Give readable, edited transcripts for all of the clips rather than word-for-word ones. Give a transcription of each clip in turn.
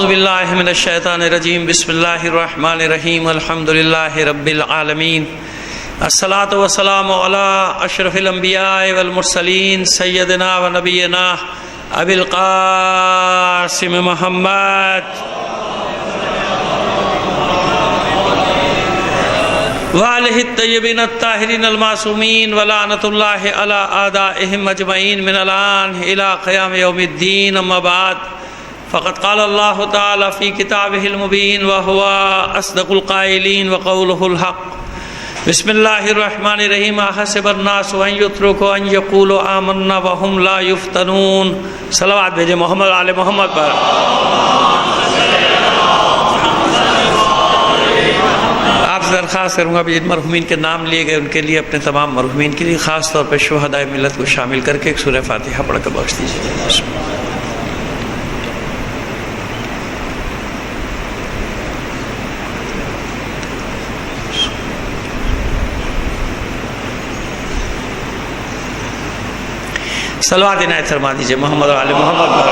باللہ من الشیطان الرجیم بسم اللہ الرحمن الرحیم الحمد للہ رب العالمین الصلاۃ والسلام علی اشرف الانبیاء والمرسلین سیدنا و نبینا ابی القاسم محمد وآلہ الطیبین الطاہرین المعصومین ولعنۃ اللہ علی اعدائہم اجمعین من الآن الی قیام یوم الدین اما بعد فقد قال اللہ تعالی فی کتابہ المبین وہو اصدق القائلین وقولہ الحق بسم اللہ الرحمن الرحیم احسب الناس ان یترکوا ان یقولوا آمنا وهم لا یفتنون. صلوات بھیجے محمد آل محمد پر. آپ سے درخواست کروں گا جن مرحومین کے نام لیے گئے ان کے لیے اپنے تمام مرحومین کے لیے خاص طور پہ شہدائے ملت کو شامل کر کے ایک سورہ فاتحہ پڑھ کر بخش دیجیے. صلوات عنایت فرما دیجیے محمد آل محمد پر.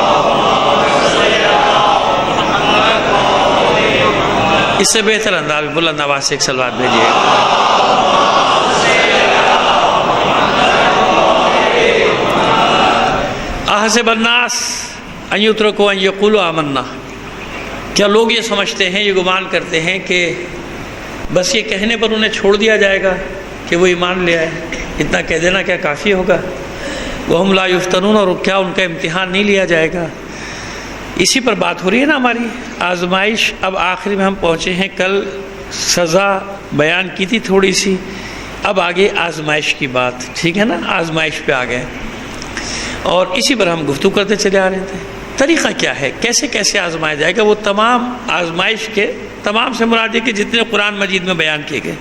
اس سے بہتر انداز میں بلند آواز سے ایک صلوات بھیجیے. احسب الناس ان یترکوا ان یقولوا آمنا. کیا لوگ یہ سمجھتے ہیں، یہ گمان کرتے ہیں کہ بس یہ کہنے پر انہیں چھوڑ دیا جائے گا کہ وہ ایمان لے آئے، اتنا کہہ دینا کیا کافی ہوگا؟ وہم لا یفتنون، اور کیا ان کا امتحان نہیں لیا جائے گا؟ اسی پر بات ہو رہی ہے نا ہماری آزمائش. اب آخری میں ہم پہنچے ہیں. کل سزا بیان کی تھی تھوڑی سی، اب آگے آزمائش کی بات. ٹھیک ہے نا، آزمائش پہ آ گئے اور اسی پر ہم گفتگو کرتے چلے آ رہے تھے. طریقہ کیا ہے، کیسے کیسے آزمایا جائے گا؟ وہ تمام آزمائش کے تمام سے مراد ہے کہ جتنے قرآن مجید میں بیان کیے گئے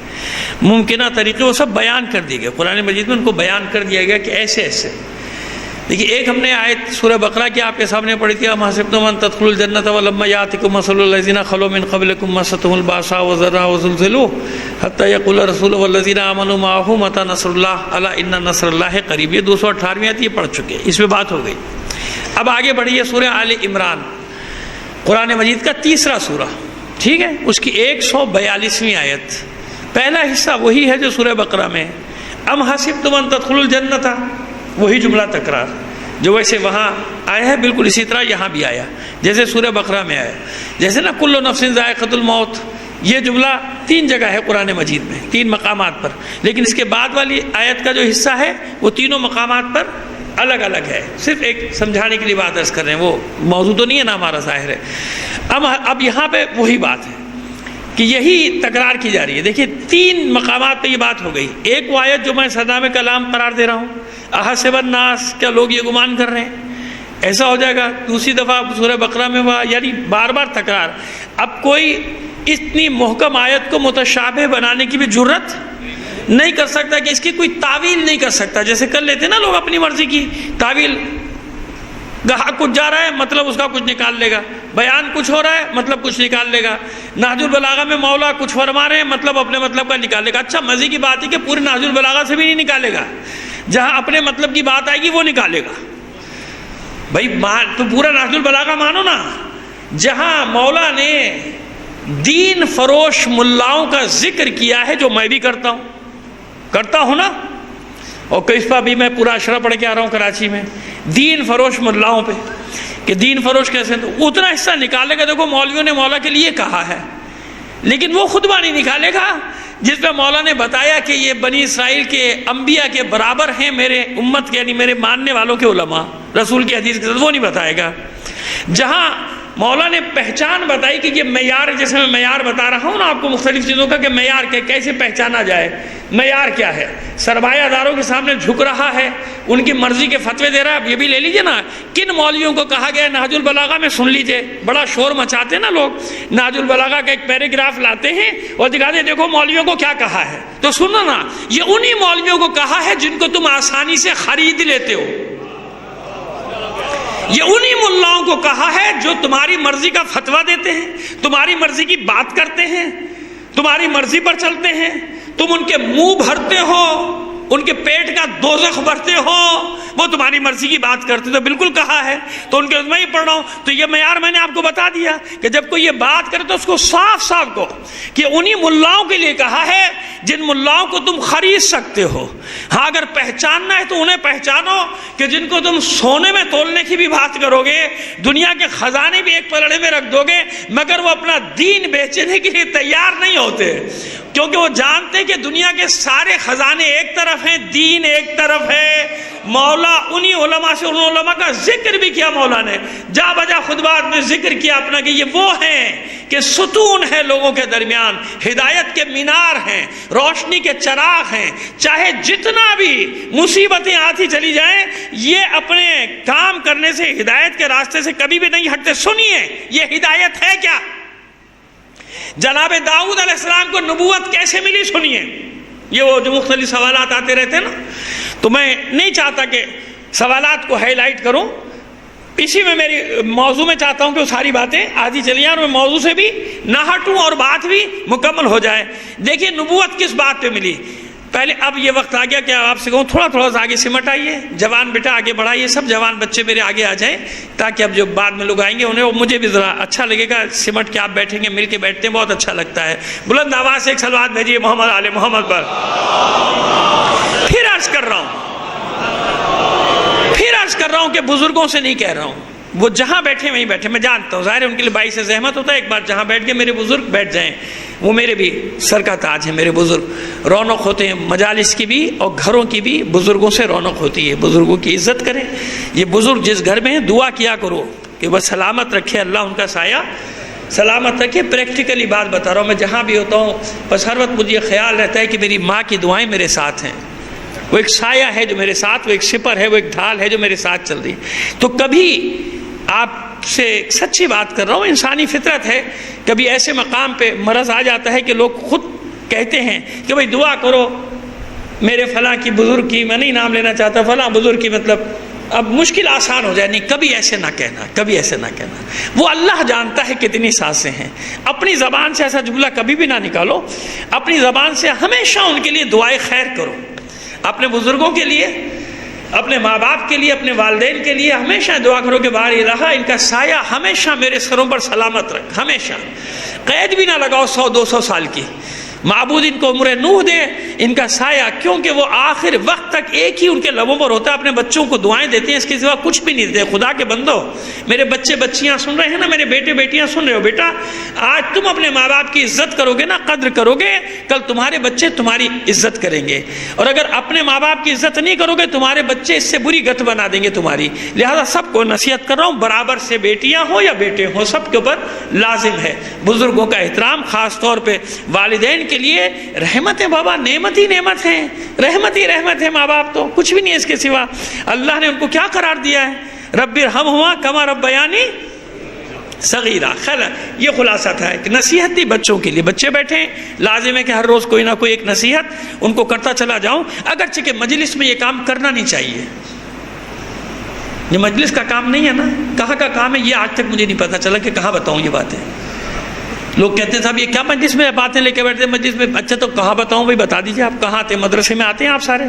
ممکنہ طریقے وہ سب بیان کر دیے گئے. قرآن مجید میں ان کو بیان کر دیا گیا کہ ایسے ایسے. دیکھیے، ایک ہم نے آیت سورہ بقرہ کی آپ کے سامنے پڑھی تھی، ام حسبتم ان تدخلوا الجنۃ ولما یاتکم مثل الذین خلوا من قبلکم مستهم الباساء والضراء وزلزلوا حتى يقول الرسول والذین آمنوا معه متى نصر الله الا ان نصر الله قریب. یہ 218ویں آیت یہ پڑھ چکے، اس میں بات ہو گئی. اب آگے بڑھیے سورہ آل عمران، قرآن مجید کا تیسرا سورہ. ٹھیک ہے، اس کی 142ویں آیت. پہلا حصہ وہی ہے جو سورہ بقرہ میں. ام حسبتم ان تدخلوا الجنۃ، وہی جملہ تکرار جو ویسے وہاں آیا ہے بالکل اسی طرح یہاں بھی آیا، جیسے سورہ بقرہ میں آیا. جیسے نا کل نفس ذائقۃ الموت، یہ جملہ 3 جگہ ہے قرآن مجید میں، 3 مقامات پر. لیکن اس کے بعد والی آیت کا جو حصہ ہے وہ تینوں مقامات پر الگ الگ ہے. صرف ایک سمجھانے کے لیے بات عرض کر رہے ہیں، وہ موضوع تو نہیں ہے نا ہمارا، ظاہر ہے. اب یہاں پہ وہی بات ہے کہ یہی تکرار کی جا رہی ہے. دیکھیے 3 مقامات پہ یہ بات ہو گئی. ایک وہ آیت جو میں صدام کلام قرار دے رہا ہوں، احسب الناس، کیا لوگ یہ گمان کر رہے ہیں ایسا ہو جائے گا. دوسری دفعہ سورہ بقرہ میں ہوا، یعنی بار بار تکرار. اب کوئی اتنی محکم آیت کو متشابہ بنانے کی بھی جرت نہیں کر سکتا کہ اس کی کوئی تعویل نہیں کر سکتا. جیسے کر لیتے نا لوگ اپنی مرضی کی تعویل. گاہک کچھ جا رہا ہے مطلب اس کا کچھ نکال لے گا، بیان کچھ ہو رہا ہے مطلب کچھ نکال لے گا. نہج البلاغہ میں مولا کچھ فرما رہے ہیں مطلب اپنے مطلب کا نکال لے گا. اچھا، مزے کی بات ہے کہ پورے نہج البلاغہ سے بھی نہیں نکالے گا، جہاں اپنے مطلب کی بات آئے گی وہ نکالے گا. بھائی تو پورا نہج البلاغہ مانو نا. جہاں مولا نے دین فروش ملاؤں کا ذکر کیا ہے، جو میں بھی کرتا ہوں نا، اور کئی دفعہ بھی میں پورا اشرا پڑھ کے آ رہا ہوں کراچی میں دین فروش ملاؤں پہ کہ دین فروش کیسے، تو اتنا حصہ نکالے گا. دیکھو مولویوں نے مولا کے لیے کہا ہے، لیکن وہ خطبہ نہیں نکالے گا جس پہ مولا نے بتایا کہ یہ بنی اسرائیل کے انبیاء کے برابر ہیں میرے امت کے، یعنی میرے ماننے والوں کے علماء، رسول کی حدیث کے ساتھ، وہ نہیں بتائے گا. جہاں مولا نے پہچان بتائی کہ یہ معیار، جیسے میں معیار بتا رہا ہوں نا آپ کو مختلف چیزوں کا کہ معیار کیسے پہچانا جائے، معیار کیا ہے. سرمایہ داروں کے سامنے جھک رہا ہے، ان کی مرضی کے فتوے دے رہا ہے. اب یہ بھی لے لیجئے نا کن مولویوں کو کہا گیا نہج البلاغہ میں. سن لیجئے، بڑا شور مچاتے ہیں نا لوگ، نہج البلاغہ کا ایک پیراگراف لاتے ہیں اور دکھاتے ہیں دیکھو مولویوں کو کیا کہا ہے. تو سنو نا، یہ انہی مولویوں کو کہا ہے جن کو تم آسانی سے خرید لیتے ہو. یہ انہی ملاؤں کو کہا ہے جو تمہاری مرضی کا فتویٰ دیتے ہیں، تمہاری مرضی کی بات کرتے ہیں، تمہاری مرضی پر چلتے ہیں. تم ان کے منہ بھرتے ہو، ان کے پیٹ کا دوزخ بھرتے ہو، وہ تمہاری مرضی کی بات کرتے تو بالکل کہا ہے، تو ان کے میں ہی پڑھ رہا ہوں۔ تو یہ معیار میں نے آپ کو بتا دیا کہ جب کوئی یہ بات کرے تو اس کو صاف صاف کہو کہ انہی ملاؤں کے لیے کہا ہے جن ملاؤں کو تم خرید سکتے ہو۔ ہاں اگر پہچاننا ہے تو انہیں پہچانو کہ جن کو تم سونے میں تولنے کی بھی بات کرو گے، دنیا کے خزانے بھی ایک پلڑے میں رکھ دو گے، مگر وہ اپنا دین بیچنے کے لیے تیار نہیں ہوتے، کیونکہ وہ جانتے کہ دنیا کے سارے خزانے ایک طرف ہیں، دین ایک طرف ہے۔ مولا انہی علماء سے، ان علماء کا ذکر بھی کیا مولا نے، جا بجا خطبات میں ذکر کیا اپنا کہ یہ وہ ہیں کہ ستون ہے لوگوں کے درمیان، ہدایت کے مینار ہیں، روشنی کے چراغ ہیں، چاہے جتنا بھی مصیبتیں آتی چلی جائیں یہ اپنے کام کرنے سے، ہدایت کے راستے سے کبھی بھی نہیں ہٹتے۔ سنیے یہ ہدایت ہے کیا؟ جناب داؤد علیہ السلام کو نبوت کیسے ملی؟ سنیے، یہ وہ جو مختلف سوالات آتے رہتے ہیں نا، تو میں نہیں چاہتا کہ سوالات کو ہائی لائٹ کروں، اسی میں میری موضوع میں چاہتا ہوں کہ وہ ساری باتیں آدھی چلی جائیں اور میں موضوع سے بھی نہ ہٹوں اور بات بھی مکمل ہو جائے۔ دیکھیے نبوت کس بات پہ ملی۔ پہلے اب یہ وقت آ گیا کہ آپ سے کہوں تھوڑا تھوڑا سا آگے سمٹ آئیے، جوان بیٹا آگے بڑھائیے، سب جوان بچے میرے آگے آ جائیں تاکہ اب جو بعد میں لوگ آئیں گے انہیں مجھے بھی ذرا اچھا لگے گا، سمٹ کے آپ بیٹھیں گے، مل کے بیٹھتے ہیں بہت اچھا لگتا ہے۔ بلند آواز سے ایک صلوات بھیجیے محمد آل محمد پر۔ پھر عرض کر رہا ہوں کہ بزرگوں سے نہیں کہہ رہا ہوں، وہ جہاں بیٹھے وہیں بیٹھے، میں جانتا ہوں ظاہر ہے ان کے لیے باعث زحمت ہوتا ہے، ایک بار جہاں بیٹھ گئے میرے بزرگ بیٹھ جائیں، وہ میرے بھی سر کا تاج ہے، میرے بزرگ رونق ہوتے ہیں مجالس کی بھی اور گھروں کی بھی، بزرگوں سے رونق ہوتی ہے، بزرگوں کی عزت کریں۔ یہ بزرگ جس گھر میں ہیں دعا کیا کرو کہ وہ سلامت رکھے، اللہ ان کا سایہ سلامت رکھے۔ پریکٹیکلی بات بتا رہا ہوں، میں جہاں بھی ہوتا ہوں بس ہر وقت مجھے یہ خیال رہتا ہے کہ میری ماں کی دعائیں میرے ساتھ ہیں، وہ ایک سایہ ہے جو میرے ساتھ، وہ ایک سپر ہے، وہ ایک ڈھال ہے جو میرے ساتھ چل رہی ہے۔ تو کبھی آپ سے سچی بات کر رہا ہوں، انسانی فطرت ہے، کبھی ایسے مقام پہ مرض آ جاتا ہے کہ لوگ خود کہتے ہیں کہ بھئی دعا کرو میرے فلاں کی بزرگ کی، میں نہیں نام لینا چاہتا، فلاں بزرگ کی، مطلب اب مشکل آسان ہو جائے۔ نہیں، کبھی ایسے نہ کہنا، کبھی ایسے نہ کہنا۔ وہ اللہ جانتا ہے کتنی سانسیں ہیں، اپنی زبان سے ایسا جملہ کبھی بھی نہ نکالو، اپنی زبان سے ہمیشہ ان کے لیے دعائے خیر کرو، اپنے بزرگوں کے لیے، اپنے ماں باپ کے لیے، اپنے والدین کے لیے ہمیشہ دعا کرو کہ باری الہ ان کا سایہ ہمیشہ میرے سروں پر سلامت رکھ، ہمیشہ۔ قید بھی نہ لگاؤ 100-200 سال کی، معبود ان کو عمر نوح دے، ان کا سایہ، کیونکہ وہ آخر وقت تک ایک ہی ان کے لبوں پر ہوتا ہے، اپنے بچوں کو دعائیں دیتے ہیں، اس کے سوا کچھ بھی نہیں دیتے۔ خدا کے بندو، میرے بچے بچیاں سن رہے ہیں نا، میرے بیٹے بیٹیاں سن رہے ہو، بیٹا آج تم اپنے ماں باپ کی عزت کرو گے نا، قدر کرو گے، کل تمہارے بچے تمہاری عزت کریں گے، اور اگر اپنے ماں باپ کی عزت نہیں کرو گے تمہارے بچے اس سے بری گت بنا دیں گے تمہاری۔ لہذا سب کو نصیحت کر رہا ہوں، برابر سے بیٹیاں ہوں یا بیٹے ہوں، سب کے اوپر لازم ہے بزرگوں کا احترام، خاص طور پہ والدین کے لیے رحمت ہے بابا، نعمت ہی نعمت ہے، رحمت ہی رحمت ہے، ماں باپ تو کچھ بھی نہیں ہے اس کے سوا۔ اللہ نے ان کو کیا قرار دیا ہے؟ رب ارحمہما کما ربیانی صغیرہ۔ خیر یہ خلاصہ تھا، ایک نصیحت دی بچوں کے لیے، بچے بیٹھے لازم ہے کہ ہر روز کوئی نہ کوئی ایک نصیحت ان کو کرتا چلا جاؤں، اگرچہ کہ مجلس میں یہ کام کرنا نہیں چاہیے، یہ مجلس کا کام نہیں ہے نا، کہاں کا کام ہے یہ آج تک مجھے نہیں پتا چلا کہ کہاں بتاؤں یہ باتیں۔ لوگ کہتے ہیں صاحب یہ کیا مجلس میں باتیں لے کے بیٹھتے ہیں مجلس میں، اچھا تو کہاں بتاؤں بھائی، بتا دیجیے آپ کہاں آتے ہیں؟ مدرسے میں آتے ہیں آپ سارے،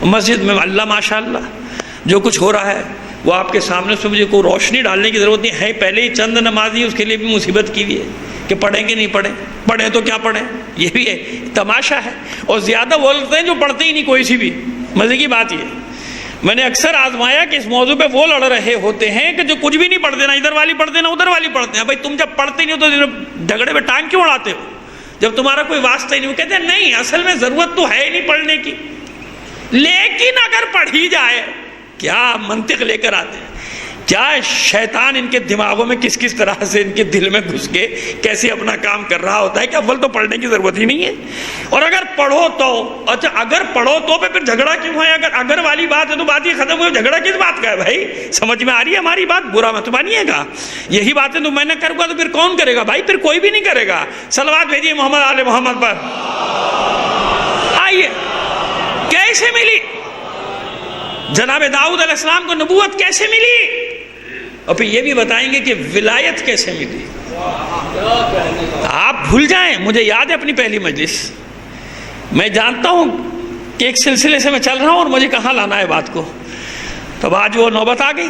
مسجد میں اللہ ماشاء اللہ جو کچھ ہو رہا ہے وہ آپ کے سامنے، سے مجھے کوئی روشنی ڈالنے کی ضرورت نہیں ہے، پہلے ہی چند نمازی اس کے لیے بھی مصیبت کی ہوئی ہے کہ پڑھیں گے نہیں پڑھیں، پڑھیں تو کیا پڑھیں، یہ بھی ہے تماشا ہے، اور زیادہ وہ لڑتے ہیں جو پڑھتے ہی نہیں کوئی سی بھی۔ مزے کی بات یہ میں نے اکثر آزمایا کہ اس موضوع پہ وہ لڑ رہے ہوتے ہیں کہ جو کچھ بھی نہیں پڑھتے، نہ ادھر والی پڑھتے نا ادھر والی پڑھتے ہیں۔ بھائی تم جب پڑھتے نہیں ہو تو جھگڑے میں ٹانگ کیوں اڑاتے ہو جب تمہارا کوئی واسطہ ہی نہیں؟ وہ کہتے ہیں نہیں اصل میں ضرورت تو ہے ہی نہیں پڑھنے کی، لیکن اگر پڑھی جائے، کیا منطق لے کر آتے ہیں، کیا شیطان ان کے دماغوں میں کس کس طرح سے ان کے دل میں گھس کے کیسے اپنا کام کر رہا ہوتا ہے کہ اول تو پڑھنے کی ضرورت ہی نہیں ہے، اور اگر پڑھو تو اچھا اگر پڑھو تو پھر جھگڑا کیوں ہے؟ اگر والی بات ہے تو بات یہ ختم ہوئی، جھگڑا کس بات کا ہے بھائی؟ سمجھ میں آ رہی ہے ہماری بات؟ برا مت مانیے گا، یہی باتیں تو میں نے کروں گا تو پھر کون کرے گا بھائی؟ پھر کوئی بھی نہیں کرے گا۔ صلوات بھیجیے محمد آل محمد پر۔ آئیے کیسے ملی جناب داؤد علیہ السلام کو نبوت، کیسے ملی؟ اور پھر یہ بھی بتائیں گے کہ ولایت کیسے ملی۔ آپ بھول جائیں، مجھے یاد ہے اپنی پہلی مجلس، میں جانتا ہوں کہ ایک سلسلے سے میں چل رہا ہوں اور مجھے کہاں لانا ہے بات کو۔ تو آج وہ نوبت آ گئی،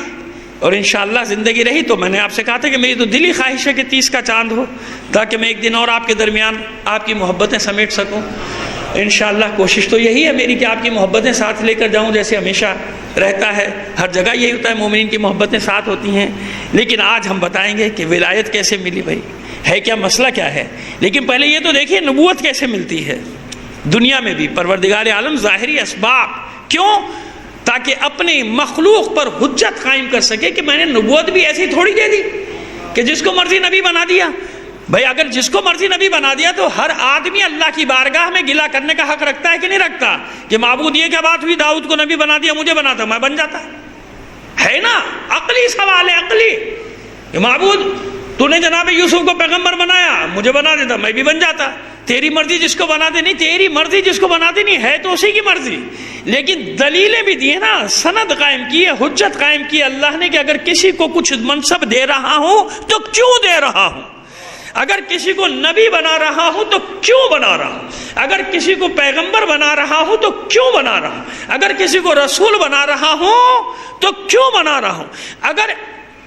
اور انشاءاللہ زندگی رہی تو میں نے آپ سے کہا تھا کہ میری تو دلی خواہش ہے کہ 30 کا چاند ہو، تاکہ میں ایک دن اور آپ کے درمیان آپ کی محبتیں سمیٹ سکوں۔ انشاءاللہ کوشش تو یہی ہے میری کہ آپ کی محبتیں ساتھ لے کر جاؤں، جیسے ہمیشہ رہتا ہے، ہر جگہ یہی ہوتا ہے، مومنین کی محبتیں ساتھ ہوتی ہیں۔ لیکن آج ہم بتائیں گے کہ ولایت کیسے ملی، بھائی ہے کیا، مسئلہ کیا ہے۔ لیکن پہلے یہ تو دیکھیے نبوت کیسے ملتی ہے دنیا میں بھی۔ پروردگار عالم ظاہری اسباب، کیوں؟ تاکہ اپنی مخلوق پر حجت قائم کر سکے کہ میں نے نبوت بھی ایسی تھوڑی دے دی کہ جس کو مرضی نبی بنا دیا۔ بھائی اگر جس کو مرضی نبی بنا دیا تو ہر آدمی اللہ کی بارگاہ میں گلہ کرنے کا حق رکھتا ہے کہ نہیں رکھتا؟ کہ معبود یہ کیا بات ہوئی، داؤد کو نبی بنا دیا، مجھے بناتا میں بن جاتا، ہے نا؟ عقلی سوال ہے، عقلی کہ معبود تو نے جناب یوسف کو پیغمبر بنایا، مجھے بنا دیتا میں بھی بن جاتا۔ تیری مرضی جس کو بنا دے، نہیں تیری مرضی جس کو بنا دے، نہیں ہے تو اسی کی مرضی۔ لیکن دلیلیں بھی دی ہیں نا، سند قائم کی ہے، حجت قائم کی ہے اللہ نے کہ اگر کسی کو کچھ منصب دے رہا ہوں تو کیوں دے رہا ہوں، اگر کسی کو نبی بنا رہا ہوں تو کیوں بنا رہا ہوں، اگر کسی کو پیغمبر بنا رہا ہوں تو کیوں بنا رہا ہوں، اگر کسی کو رسول بنا رہا ہوں تو کیوں بنا رہا ہوں، اگر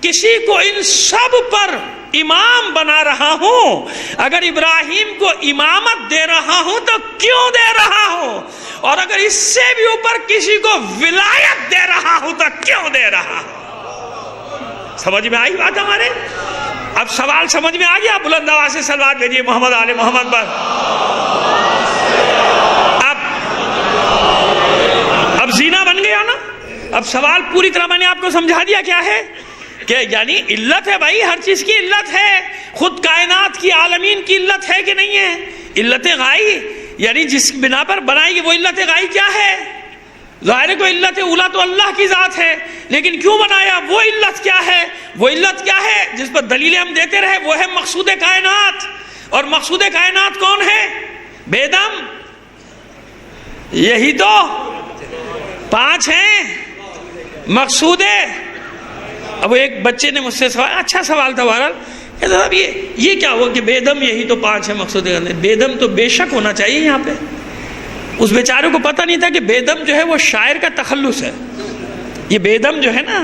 کسی کو ان سب پر امام بنا رہا ہوں، اگر ابراہیم کو امامت دے رہا ہوں تو کیوں دے رہا ہوں، اور اگر اس سے بھی اوپر کسی کو ولایت دے رہا ہوں تو کیوں دے رہا ہوں۔ سمجھ میں آئی بات ہمارے؟ اب سوال سمجھ میں آ گیا؟ بلند آواز سے صلوات بھیجیے محمد آل محمد پر۔ اب زینہ بن گیا نا۔ اب سوال پوری طرح میں نے آپ کو سمجھا دیا کیا ہے کہ یعنی علت ہے، بھائی ہر چیز کی علت ہے، خود کائنات کی عالمین کی علت ہے کہ نہیں ہے؟ علت غائی یعنی جس بنا پر بنائی گئی وہ علت غائی کیا ہے؟ ظاہر کو علت اولا تو اللہ کی ذات ہے، لیکن کیوں بنایا وہ علت کیا ہے؟ وہ علت کیا ہے جس پر دلیلیں ہم دیتے رہے؟ وہ ہے مقصود کائنات۔ اور مقصود کائنات کون ہے؟ بے دم، یہی تو 5 ہیں مقصود ہے۔ اب ایک بچے نے مجھ سے سوال، اچھا سوال تھا بہرحال، کہ صاحب یہ کیا ہوا کہ بے دم یہی تو 5 ہے مقصود ہے؟ بے دم تو بے شک ہونا چاہیے یہاں پہ۔ اس بیچارے کو پتہ نہیں تھا کہ بے دم جو ہے وہ شاعر کا تخلص ہے۔ یہ بے دم جو ہے نا،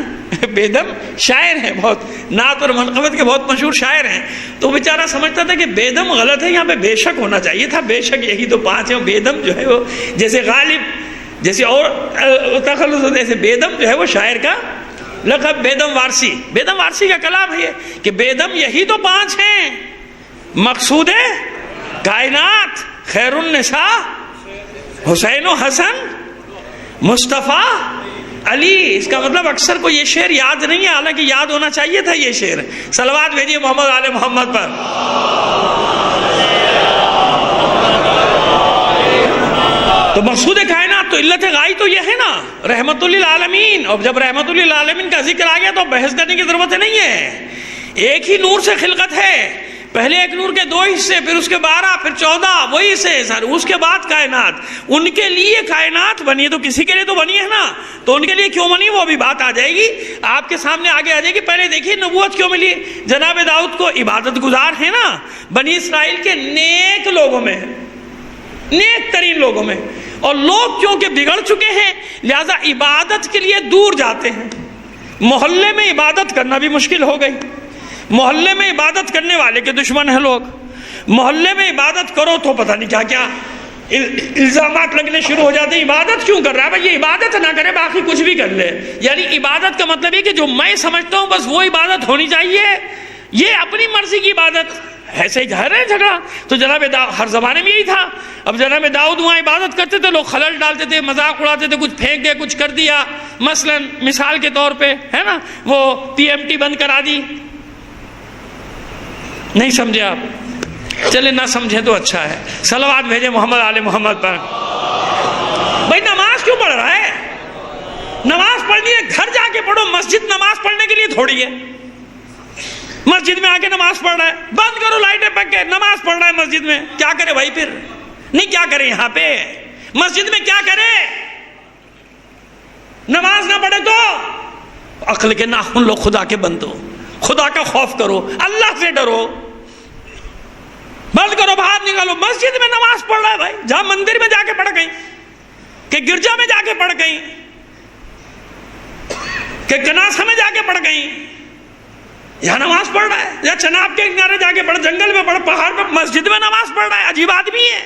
بے دم شاعر ہیں، بہت نعت اور منقبت کے بہت مشہور شاعر ہیں، تو وہ بیچارہ سمجھتا تھا کہ بے دم غلط ہے، یہاں پہ بے شک ہونا چاہیے تھا، بے شک یہی تو 5 ہے۔ بے دم جو ہے وہ جیسے غالب، جیسے اور تخلص ہوتا ہے، جیسے بے دم جو ہے وہ شاعر کا لقب۔ بے دم وارسی، بے دم وارسی کا کلام ہے کہ بے دم یہی تو 5 ہیں مقصود ہے کائنات، خیر النساء حسین و حسن مصطفیٰ علی۔ اس کا مطلب اکثر کو یہ شعر یاد نہیں ہے، حالانکہ یاد ہونا چاہیے تھا یہ شعر۔ صلوات بھیجیے محمد آل محمد پر۔ تو مقصود کائنات تو علت غائی تو یہ ہے نا، رحمت للعالمین۔ اور جب رحمت للعالمین کا ذکر آ گیا تو بحث کرنے کی ضرورت نہیں ہے، ایک ہی نور سے خلقت ہے، پہلے ایک نور کے 2 حصے، پھر اس کے 12، پھر 14، وہی حصے سر، اس کے بعد کائنات۔ ان کے لیے کائنات بنی ہے تو کسی کے لیے تو بنی ہے نا، تو ان کے لیے کیوں بنی وہ بھی بات آ جائے گی آپ کے سامنے، آگے آ جائے گی۔ پہلے دیکھیے نبوت کیوں ملی؟ جناب داؤد کو عبادت گزار ہے نا، بنی اسرائیل کے نیک لوگوں میں، نیک ترین لوگوں میں، اور لوگ کیونکہ بگڑ چکے ہیں لہذا عبادت کے لیے دور جاتے ہیں۔ محلے میں عبادت کرنا بھی مشکل ہو گئی، محلے میں عبادت کرنے والے کے دشمن ہیں لوگ، محلے میں عبادت کرو تو پتہ نہیں کیا کیا الزامات لگنے شروع ہو جاتے ہیں۔ عبادت کیوں کر رہا ہے بھائی؟ یہ عبادت نہ کرے باقی کچھ بھی کر لے، یعنی عبادت کا مطلب یہ کہ جو میں سمجھتا ہوں بس وہ عبادت ہونی چاہیے، یہ اپنی مرضی کی عبادت۔ ایسے ہی گھر ہے جھگڑا، تو جناب ہر زمانے میں یہی تھا۔ اب جناب داؤد وہاں عبادت کرتے تھے، لوگ خلل ڈالتے تھے، مذاق اڑاتے تھے، کچھ پھینک دیا، کچھ کر دیا، مثلا مثال کے طور پہ ہے نا وہ PMT بند کرا دی۔ نہیں سمجھے آپ؟ چلے نہ سمجھے تو اچھا ہے۔ صلوات بھیجے محمد آل محمد پر۔ بھائی نماز کیوں پڑھ رہا ہے؟ نماز پڑھنی ہے گھر جا کے پڑھو، مسجد نماز پڑھنے کے لیے تھوڑی ہے۔ مسجد میں آ کے نماز پڑھ رہا ہے، بند کرو لائٹیں پک کے، نماز پڑھ رہا ہے مسجد میں، کیا کرے بھائی؟ پھر نہیں کیا کرے یہاں پہ مسجد میں؟ کیا کرے؟ نماز نہ پڑھے تو عقل کے ناخن لو، خدا کے بندو، خدا کا خوف کرو، اللہ سے ڈرو، بند کرو، باہر نکالو۔ مسجد میں نماز پڑھ رہا ہے بھائی، جہاں مندر میں جا کے پڑھ گئی کہ گرجا میں جا کے پڑھ گئی، کہ کناسہ میں جا کے پڑھ گئی، یہاں نماز پڑھ رہا ہے، یا چناب کے کنارے جا کے پڑھ، جنگل میں پڑھ، پہاڑ پہ مسجد میں نماز پڑھ رہا ہے، عجیب آدمی ہے۔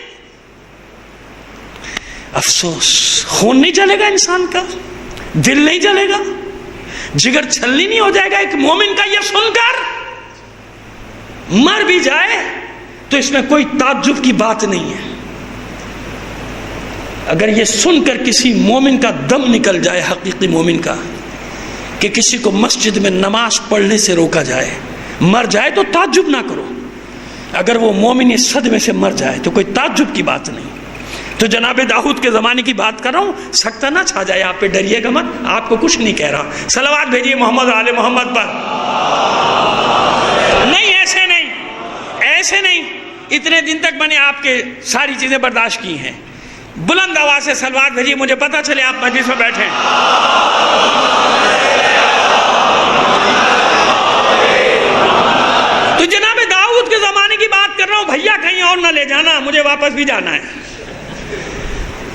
افسوس، خون نہیں چلے گا انسان کا، دل نہیں چلے گا، جگر چھلنی نہیں ہو جائے گا ایک مومن کا یہ سن کر؟ مر بھی جائے تو اس میں کوئی تعجب کی بات نہیں ہے۔ اگر یہ سن کر کسی مومن کا دم نکل جائے، حقیقی مومن کا، کہ کسی کو مسجد میں نماز پڑھنے سے روکا جائے، مر جائے تو تعجب نہ کرو۔ اگر وہ مومن اس صدمے سے مر جائے تو کوئی تعجب کی بات نہیں۔ تو جناب داؤد کے زمانے کی بات کر رہا ہوں، سکتہ نہ چھا جائے آپ پہ، ڈریے گا مت، آپ کو کچھ نہیں کہہ رہا۔ صلوات بھیجیے محمد آل محمد پر۔ نہیں، ایسے نہیں، ایسے نہیں، اتنے دن تک میں نے آپ کے ساری چیزیں برداشت کی ہیں۔ بلند آواز سے صلوات بھیجیے، مجھے پتہ چلے آپ مجلس میں بیٹھے ہیں۔ تو جناب داؤد کے زمانے کی بات کر رہا ہوں، بھیا کہیں اور نہ لے جانا، مجھے واپس بھی جانا ہے۔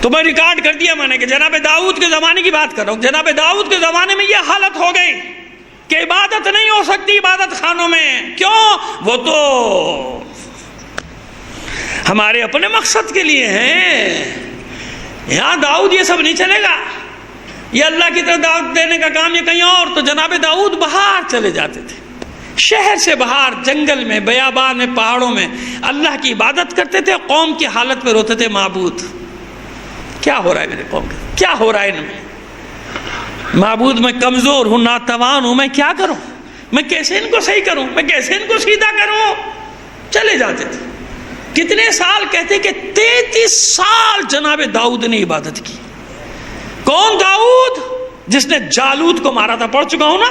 تو میں ریکارڈ کر دیا میں نے کہ جناب داؤد کے زمانے کی بات کر رہا ہوں۔ جناب داؤد کے زمانے میں یہ حالت ہو گئی کہ عبادت نہیں ہو سکتی عبادت خانوں میں۔ کیوں؟ وہ تو ہمارے اپنے مقصد کے لیے ہیں، یہاں داؤد یہ سب نہیں چلے گا، یہ اللہ کی طرف دعوت دینے کا کام، یہ کہیں اور۔ تو جناب داؤد باہر چلے جاتے تھے، شہر سے باہر، جنگل میں، بیابان میں، پہاڑوں میں اللہ کی عبادت کرتے تھے، قوم کی حالت میں روتے تھے، معبود کیا ہو رہا ہے میرے قوم کا، کیا ہو رہا ہے ان میں؟ معبود میں کمزور ہوں، ناتوان ہوں، میں کیا کروں؟ میں کیسے ان کو صحیح کروں؟ میں کیسے ان کو سیدھا کروں؟ چلے جاتے تھے۔ کتنے سال؟ کہتے کہ 33 سال جناب داؤد نے عبادت کی۔ کون داؤد؟ جس نے جالوت کو مارا تھا، پڑھ چکا ہوں نا۔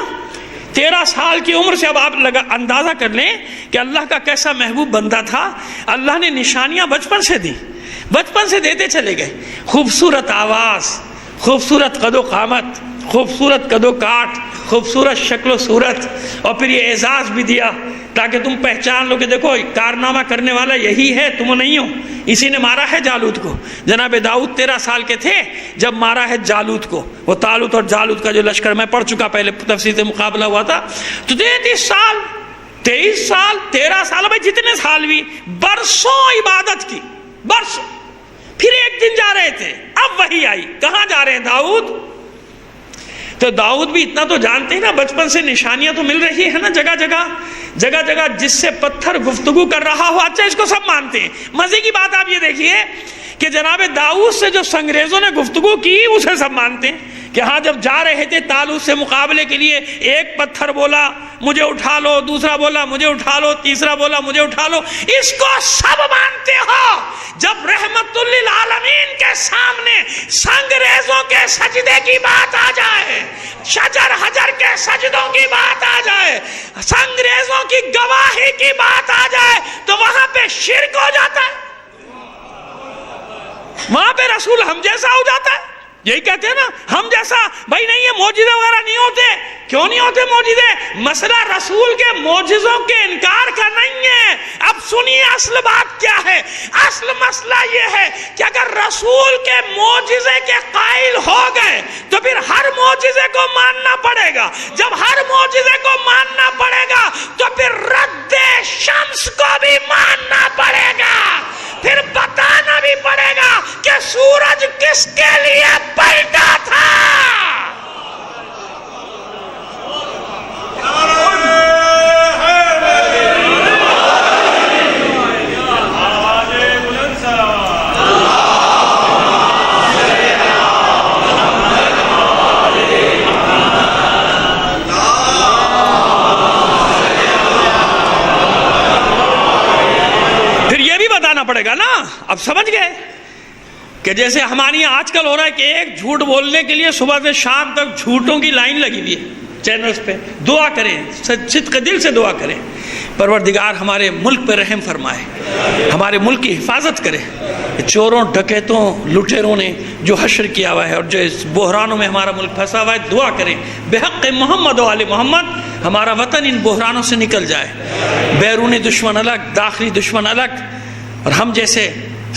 13 سال کی عمر سے اب آپ اندازہ کر لیں کہ اللہ کا کیسا محبوب بندہ تھا۔ اللہ نے نشانیاں بچپن سے دی، بچپن سے دیتے چلے گئے، خوبصورت آواز، خوبصورت قد و قامت، خوبصورت قد و کاٹ، خوبصورت شکل و صورت، اور پھر یہ اعزاز بھی دیا تاکہ تم پہچان لو کہ دیکھو کارنامہ کرنے والا یہی ہے، تم نہیں ہو، اسی نے مارا ہے جالوت کو۔ جناب داؤد 13 سال کے تھے جب مارا ہے جالوت کو، وہ طالوت اور جالوت کا جو لشکر میں پڑھ چکا، پہلے تفسیر سے مقابلہ ہوا تھا۔ تو 33 سال، 23 سال، 13 سال، بھائی جتنے سال بھی، برسوں عبادت کی، برسوں۔ پھر ایک دن جا رہے تھے، اب وہی آئی، کہاں جا رہے ہیں داؤد؟ تو داؤد بھی اتنا تو جانتے ہیں نا، بچپن سے نشانیاں تو مل رہی ہے نا جگہ جگہ، جگہ جگہ جس سے پتھر گفتگو کر رہا ہو، اچھا اس کو سب مانتے ہیں۔ مزے کی بات آپ یہ دیکھیے کہ جناب داؤد سے جو سنگریزوں نے گفتگو کی اسے سب مانتے ہیں کہ ہاں جب جا رہے تھے طالوت سے مقابلے کے لیے، ایک پتھر بولا مجھے اٹھا لو، دوسرا بولا مجھے اٹھا لو، تیسرا بولا مجھے اٹھا لو، اس کو سب مانتے ہو۔ جب رحمت للعالمین کے سامنے سنگریزوں کے سجدے کی بات آ جائے، شجر حجر کے سجدوں کی بات آ جائے، سنگریزوں کی گواہی کی بات آ جائے، تو وہاں پہ شرک ہو جاتا ہے، وہاں پہ رسول ہم جیسا ہو جاتا ہے۔ یہی کہتے ہیں نا ہم جیسا، بھائی نہیں، یہ معجزے وغیرہ نہیں ہوتے۔ کیوں نہیں ہوتے معجزے؟ مسئلہ رسول کے معجزوں کے انکار کا نہیں ہے۔ اب سنیے اصل بات کیا ہے۔ اصل مسئلہ یہ ہے کہ اگر رسول کے معجزے کے قائل ہو گئے تو پھر ہر معجزے کو ماننا پڑے گا۔ جب ہر معجزے کو ماننا پڑے گا تو پھر رد شمس کو بھی ماننا پڑے گا، پھر بتانا بھی پڑے گا کہ سورج کس کے لیے پلٹا تھا۔ پھر یہ بھی بتانا پڑے گا نا، اب سمجھ گئے کہ جیسے ہمارے یہاں آج کل ہو رہا ہے کہ ایک جھوٹ بولنے کے لیے صبح سے شام تک جھوٹوں کی لائن لگی ہوئی ہے چینلز پہ۔ دعا کریں، صدق دل سے دعا کریں، پروردگار ہمارے ملک پہ رحم فرمائے، ہمارے ملک کی حفاظت کرے۔ چوروں، ڈکیتوں، لٹیروں نے جو حشر کیا ہوا ہے اور جو اس بحرانوں میں ہمارا ملک پھنسا ہوا ہے، دعا کریں بحق محمد و آل محمد ہمارا وطن ان بحرانوں سے نکل جائے۔ بیرونی دشمن الگ، داخلی دشمن الگ، اور ہم جیسے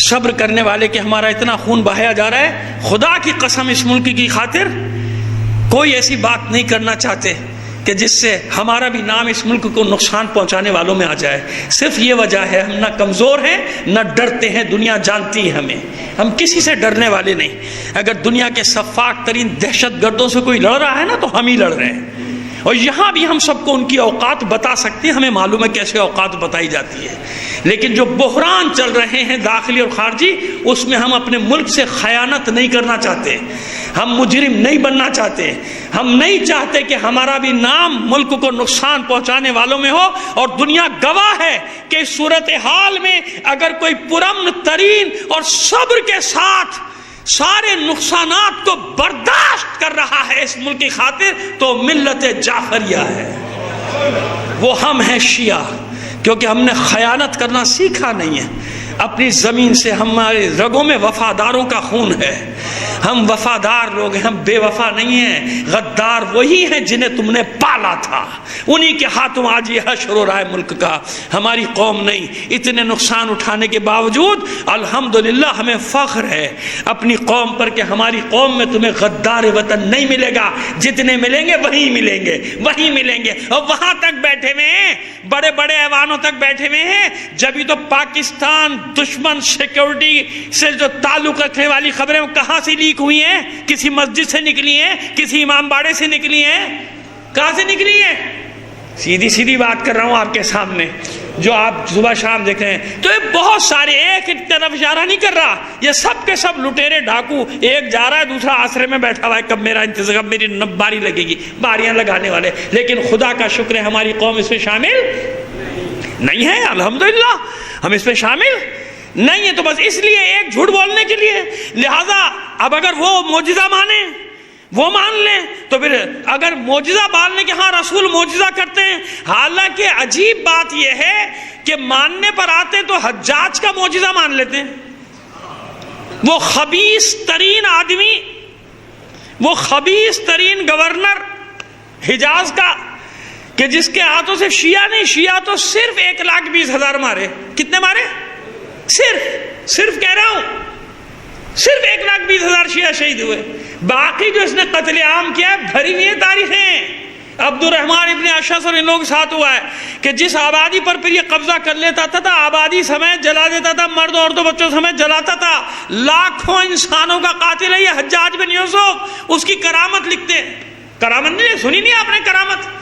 صبر کرنے والے کہ ہمارا اتنا خون بہایا جا رہا ہے۔ خدا کی قسم اس ملک کی خاطر کوئی ایسی بات نہیں کرنا چاہتے کہ جس سے ہمارا بھی نام اس ملک کو نقصان پہنچانے والوں میں آ جائے. صرف یہ وجہ ہے ہم نہ کمزور ہیں نہ ڈرتے ہیں. دنیا جانتی ہے ہمیں، ہم کسی سے ڈرنے والے نہیں. اگر دنیا کے سفاک ترین دہشت گردوں سے کوئی لڑ رہا ہے نا تو ہم ہی لڑ رہے ہیں. اور یہاں بھی ہم سب کو ان کی اوقات بتا سکتے ہیں، ہمیں معلوم ہے کیسے اوقات بتائی جاتی ہے. لیکن جو بحران چل رہے ہیں داخلی اور خارجی، اس میں ہم اپنے ملک سے خیانت نہیں کرنا چاہتے، ہم مجرم نہیں بننا چاہتے. ہم نہیں چاہتے کہ ہمارا بھی نام ملک کو نقصان پہنچانے والوں میں ہو. اور دنیا گواہ ہے کہ اس صورتحال میں اگر کوئی پرامن ترین اور صبر کے ساتھ سارے نقصانات کو برداشت کر رہا ہے اس ملک کی خاطر، تو ملت جعفریہ ہے. وہ ہم ہیں شیعہ، کیونکہ ہم نے خیانت کرنا سیکھا نہیں ہے. اپنی زمین سے ہمارے رگوں میں وفاداروں کا خون ہے. ہم وفادار لوگ ہیں، ہم بے وفا نہیں ہیں. غدار وہی ہیں جنہیں تم نے پالا تھا، انہی کے ہاتھوں آج یہ حشر ہو رہا ہے ملک کا، ہماری قوم نہیں. اتنے نقصان اٹھانے کے باوجود الحمدللہ ہمیں فخر ہے اپنی قوم پر کہ ہماری قوم میں تمہیں غدار وطن نہیں ملے گا. جتنے ملیں گے وہیں ملیں گے، وہیں ملیں گے. اور وہاں تک بیٹھے ہوئے ہیں، بڑے بڑے ایوانوں تک بیٹھے ہوئے ہیں. جبھی تو پاکستان دشمن سیکورٹی سے جو تعلق رکھنے والی خبریں کہاں سے لیک ہوئی ہیں؟ کسی مسجد سے نکلی ہیں، کسی امام باڑے سے نکلی ہیں. کہاں سے نکلی ہیں؟ سیدھی سیدھی بات کر رہا ہوں آپ کے سامنے، جو آپ صبح شام دیکھ رہے ہیں. تو یہ بہت سارے، ایک طرف اشارہ نہیں کر رہا، یہ سب کے سب لٹیرے ڈاکو. ایک جا رہا ہے، دوسرا آسرے میں بیٹھا ہوا ہے، کب میرا انتظار، کب میری باری لگے گی، باریاں لگانے والے. لیکن خدا کا شکر ہے ہماری قوم اس میں شامل نہیں ہے. الحمدللہ ہم اس میں شامل نہیں ہے. تو بس اس لیے ایک جھوٹ بولنے کے لیے، لہذا اب اگر وہ معجزہ مانے، وہ مان لیں، تو پھر اگر معجزہ ماننے کے ہاں رسول معجزہ کرتے ہیں. حالانکہ عجیب بات یہ ہے کہ ماننے پر آتے تو حجاج کا معجزہ مان لیتے ہیں. وہ خبیث ترین آدمی، وہ خبیث ترین گورنر حجاز کا، کہ جس کے ہاتھوں سے شیعہ نہیں، شیعہ تو صرف 1,20,000 مارے. کتنے مارے؟ صرف کہہ رہا ہوں، صرف 1,20,000 شیعہ شہید ہوئے. باقی جو اس نے قتل عام کیا ہے بھری ہوئی ہیں تاریخیں. عبد الرحمن ابن اشعث اور ان لوگوں کے ساتھ ہوا ہے کہ جس آبادی پر پھر یہ قبضہ کر لیتا تھا آبادی سمیت جلا دیتا تھا، مرد عورتوں بچوں سمیت جلاتا تھا. لاکھوں انسانوں کا قاتل ہے یہ حجاج بن یوسف. اس کی کرامت لکھتے ہیں. کرامت نہیں سنی نہیں آپ نے؟ کرامت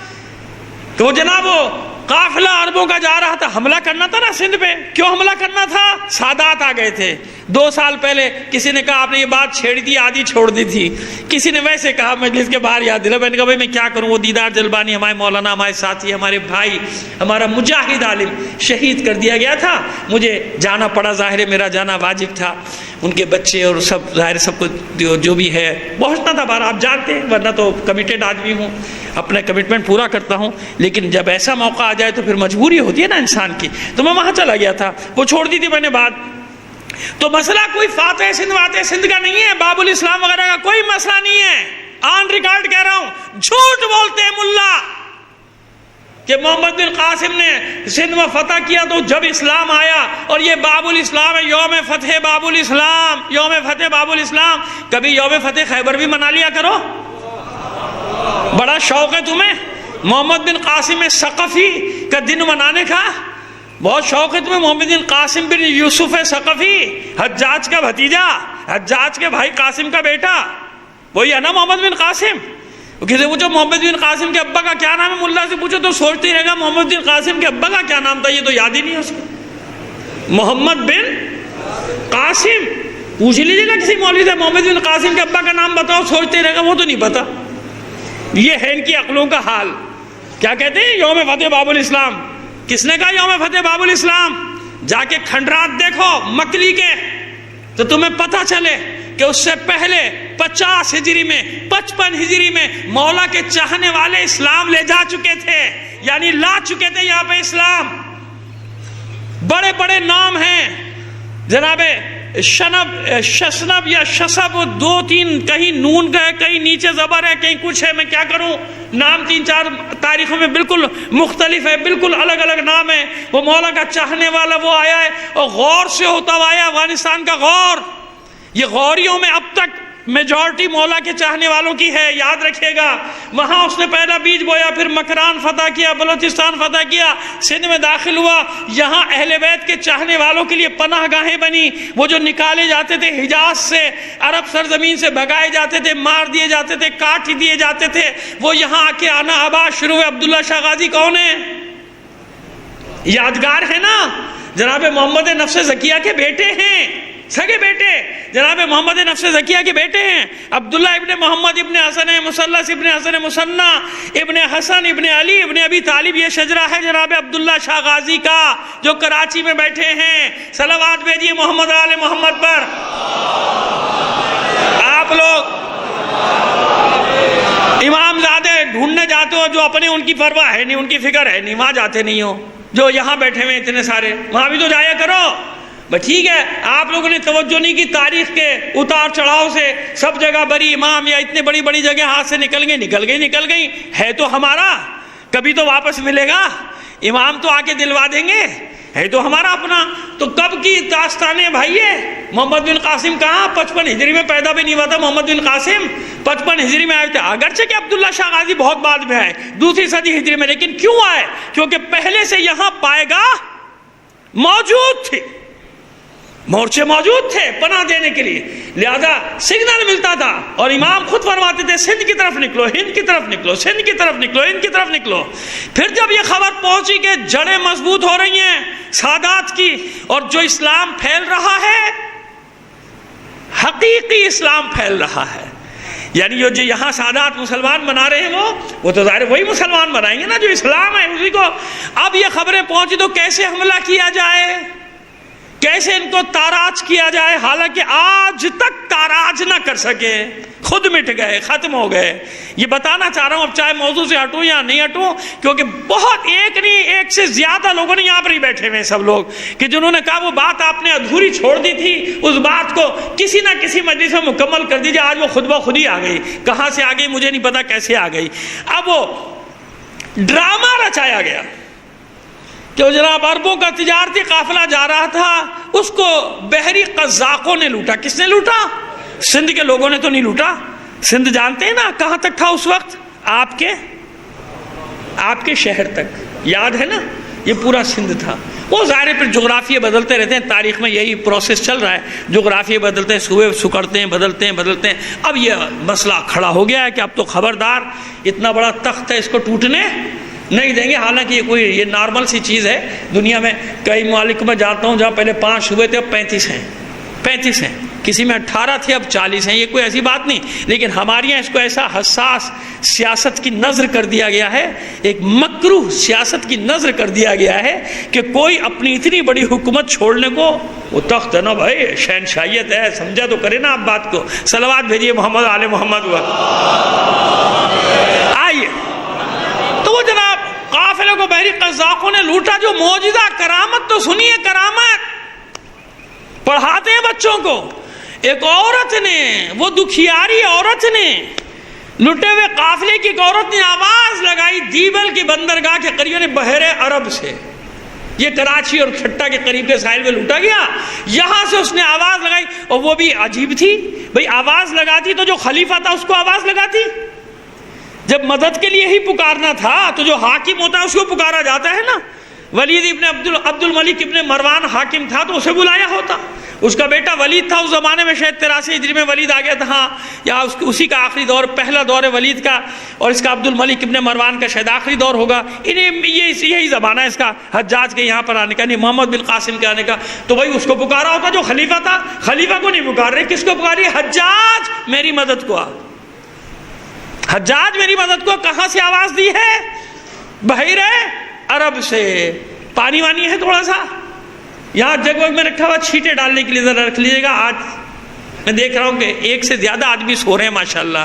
کہ وہ جناب وہ قافلہ عربوں کا جا رہا تھا، حملہ کرنا تھا نا سندھ پہ. کیوں حملہ کرنا تھا؟ سادات آ گئے تھے 2 سال پہلے. کسی نے کہا آپ نے یہ بات چھیڑ دی، آدھی چھوڑ دی تھی. کسی نے ویسے کہا مجلس کے باہر یاد دلا. میں نے کہا بھائی میں کیا کروں، وہ دیدار جلبانی ہمارے مولانا، ہمارے ساتھی، ہمارے بھائی، ہمارا مجاہد عالم شہید کر دیا گیا تھا. مجھے جانا پڑا، ظاہر ہے میرا جانا واجب تھا. ان کے بچے اور سب، ظاہر سب کو جو بھی ہے پہنچنا تھا. بار آپ جانتے ہیں، ورنہ تو کمیٹڈ آدمی ہوں، اپنا کمٹمنٹ پورا کرتا ہوں. لیکن جب ایسا موقع آ جائے تو پھر مجبوری ہوتی ہے نا انسان کی. تو میں وہاں چلا گیا تھا، وہ چھوڑ دی تھی میں نے بات. تو مسئلہ کوئی فاتح سندھ واتح سندھ کا نہیں ہے، باب الاسلام وغیرہ کا کوئی مسئلہ نہیں ہے. آن ریکارڈ کہہ رہا ہوں، جھوٹ بولتے ہیں ملا کہ محمد بن قاسم نے سندھ میں فتح کیا تو جب اسلام آیا اور یہ باب الاسلام ہے، یوم فتح باب الاسلام، یوم فتح باب الاسلام. کبھی یوم فتح خیبر بھی منا لیا کرو، بڑا شوق ہے تمہیں محمد بن قاسم ثقفی کا دن منانے کا. بہت شوق ہے تمہیں محمد بن قاسم بن یوسف ثقفی، حجاج کا بھتیجا، حجاج کے بھائی قاسم کا بیٹا، وہی ہے نا محمد بن قاسم. کسی پوچھو محمد بن قاسم کے ابا کا کیا نام ہے، ملا سے پوچھو تو سوچتے ہی رہے گا محمد بن قاسم کے ابا کا کیا نام تھا، یہ تو یاد ہی نہیں ہے اس کو. محمد بن قاسم پوچھ لیجیے گا کسی مولوی سے، محمد بن قاسم کے ابا کا نام بتاؤ، سوچتے ہی رہے گا وہ تو نہیں پتا. یہ ہے ان کی عقلوں کا حال. کیا کہتے ہیں یوم فتح باب الاسلام. کس نے کہا یوم فتح باب الاسلام؟ جا کے کھنڈرات دیکھو مکلی کے تو تمہیں پتہ چلے کہ اس سے پہلے 50 ہجری میں 55 ہجری میں مولا کے چاہنے والے اسلام لے جا چکے تھے، یعنی لا چکے تھے یہاں پہ اسلام. بڑے بڑے نام ہیں جناب شسنب یا شسب، 2-3 کہیں نون کا ہے، کہیں نیچے زبر ہے، کہیں کچھ ہے. میں کیا کروں، نام 3-4 تاریخوں میں بالکل مختلف ہے، بالکل الگ الگ نام ہے. وہ مولا کا چاہنے والا وہ آیا ہے اور غور سے ہوتا ہوا آیا افغانستان کا غور. یہ غوریوں میں اب تک میجورٹی مولا کے چاہنے والوں کی ہے، یاد رکھیے گا۔ وہاں اس نے پہلا بیج بویا، پھر مکران فتح کیا، بلوچستان فتح کیا، سندھ میں داخل ہوا، یہاں اہل بیت کے چاہنے والوں کے لیے پناہ گاہیں بنی۔ وہ جو نکالے جاتے تھے حجاز سے، عرب سرزمین سے بھگائے جاتے تھے، مار دیے جاتے تھے، کاٹ دیے جاتے تھے، وہ یہاں آ کے آنا آباد شروع ہوئے۔ عبداللہ شاہ غازی کون ہے؟ یادگار ہے نا، جناب محمد نفس زکیہ کے بیٹے ہیں، سگے بیٹے جناب محمد نفس زکیہ کے بیٹے ہیں۔ عبداللہ ابن محمد ابن حسن مثلث ابن حسن مثنى ابن حسن ابن علی ابن ابی طالب، یہ شجرہ ہے جناب عبداللہ شاہ غازی کا جو کراچی میں بیٹھے ہیں۔ صلوات بھیجیے محمد آل محمد پر۔ آپ لوگ امام زادے ڈھونڈنے جاتے ہو جو اپنے ان کی پرواہ ہے نہیں، ان کی فکر ہے نہیں، وہاں جاتے نہیں ہو، جو یہاں بیٹھے ہوئے اتنے سارے، وہاں بھی تو جایا کرو۔ بس ٹھیک ہے، آپ لوگوں نے توجہ نہیں کی، تاریخ کے اتار چڑھاؤ سے سب جگہ بڑی امام یا اتنے بڑی بڑی جگہ ہاتھ سے نکل گئی، ہے تو ہمارا، کبھی تو واپس ملے گا، امام تو آ کے دلوا دیں گے، ہے تو ہمارا اپنا۔ تو کب کی داستانیں بھائی، محمد بن قاسم کہاں 55 ہجری میں پیدا بھی نہیں ہوا تھا، محمد بن قاسم 55 ہجری میں آئے تھے، اگرچہ کہ عبداللہ شاہ غازی بہت بعد میں آئے، دوسری صدی ہجری میں، لیکن کیوں آئے؟ کیونکہ پہلے سے یہاں پائیگاہ موجود تھی، مورچے موجود تھے پناہ دینے کے لیے، لہذا سگنل ملتا تھا، اور امام خود فرماتے تھے سندھ کی طرف نکلو، ہند کی طرف نکلو، سندھ کی طرف نکلو، ہند کی طرف نکلو۔ پھر جب یہ خبر پہنچی کہ جڑیں مضبوط ہو رہی ہیں سادات کی، اور جو اسلام پھیل رہا ہے حقیقی اسلام پھیل رہا ہے، یعنی جو یہاں سادات مسلمان بنا رہے ہیں وہ تو ظاہر وہی مسلمان بنائیں گے نا جو اسلام ہے اسی کو۔ اب یہ خبریں پہنچی تو کیسے حملہ کیا جائے، کیسے ان کو تاراج کیا جائے، حالانکہ آج تک تاراج نہ کر سکے، خود مٹ گئے، ختم ہو گئے۔ یہ بتانا چاہ رہا ہوں، اب چاہے موضوع سے ہٹوں یا نہیں ہٹوں، کیونکہ بہت ایک نہیں ایک سے زیادہ لوگوں نے یہاں پر ہی بیٹھے ہوئے سب لوگ کہ جنہوں نے کہا وہ بات آپ نے ادھوری چھوڑ دی تھی، اس بات کو کسی نہ کسی مجلس میں مکمل کر دیجیے۔ آج وہ خود بخود ہی آ گئی، کہاں سے آ گئی مجھے نہیں پتا، کیسے آ گئی۔ اب وہ ڈرامہ رچایا گیا کہ جناب عربوں کا تجارتی قافلہ جا رہا تھا، اس کو بحری قزاقوں نے لوٹا۔ کس نے لوٹا؟ سندھ کے لوگوں نے تو نہیں لوٹا۔ سندھ جانتے ہیں نا کہاں تک تھا اس وقت؟ آپ کے شہر تک، یاد ہے نا، یہ پورا سندھ تھا۔ وہ ظاہر پھر جغرافیے بدلتے رہتے ہیں، تاریخ میں یہی پروسیس چل رہا ہے، جغرافیے بدلتے ہیں، صوبے سکڑتے ہیں، بدلتے ہیں۔ اب یہ مسئلہ کھڑا ہو گیا ہے کہ اب تو خبردار، اتنا بڑا تخت ہے، اس کو ٹوٹنے نہیں دیں گے۔ حالانکہ یہ نارمل سی چیز ہے دنیا میں، کئی ممالک میں جاتا ہوں جہاں پہلے 5 صوبے تھے اب 35 ہیں، کسی میں 18 تھے اب 40 ہیں، یہ کوئی ایسی بات نہیں، لیکن ہمارے یہاں اس کو ایسا حساس سیاست کی نظر کر دیا گیا ہے، ایک مکروہ سیاست کی نظر کر دیا گیا ہے کہ کوئی اپنی اتنی بڑی حکومت چھوڑنے کو، وہ تخت ہے نا بھائی، شہنشاہیت ہے، سمجھا تو کرے نا آپ بات کو۔ صلوات بھیجیے محمد آل محمد ہوا۔ آئیے تو وہ جناب قافلے کو بحری قزاقوں نے لوٹا، جو معجزہ کرامت تو سنیے، کرامت پڑھاتے ہیں بچوں کو۔ ایک عورت نے، وہ دکھیاری عورت نے، لٹے ہوئے قافلے کی ایک عورت نے آواز لگائی دیبل کی بندرگاہ کے قریب بحر عرب سے، یہ کراچی اور کھٹا کے قریب کے ساحل میں لوٹا گیا، یہاں سے اس نے آواز لگائی، اور وہ بھی عجیب تھی بھئی، آواز لگاتی تو جو خلیفہ تھا اس کو آواز لگاتی، جب مدد کے لیے ہی پکارنا تھا تو جو حاکم ہوتا ہے اس کو پکارا جاتا ہے نا۔ ولید ابن عبد الملک ابن مروان حاکم تھا تو اسے بلایا ہوتا، اس کا بیٹا ولید تھا، اس زمانے میں شاید 83 ہجری میں ولید آ گیا تھا، ہاں، یا اسی کا آخری دور، پہلا دور ہے ولید کا، اور اس کا عبد الملک ابن مروان کا شاید آخری دور ہوگا، یہی زمانہ ہے اس کا، حجاج کے یہاں پر آنے کا، نہیں محمد بن قاسم کے آنے کا، تو وہی اس کو پکارا ہوتا جو خلیفہ تھا۔ خلیفہ کو نہیں پکار رہے، کس کو پکار رہے؟ حجاج میری مدد کو آ، حجاج میری مدد کو۔ کہاں سے آواز دی ہے؟ بحیر عرب سے۔ پانی وانی ہے تھوڑا سا یہاں جگ وگ میں رکھا ہوا، چھینٹے ڈالنے کے لیے ذرا رکھ لیجیے گا۔ آج میں دیکھ رہا ہوں کہ 1 سے زیادہ آدمی سو رہے ہیں ماشاءاللہ۔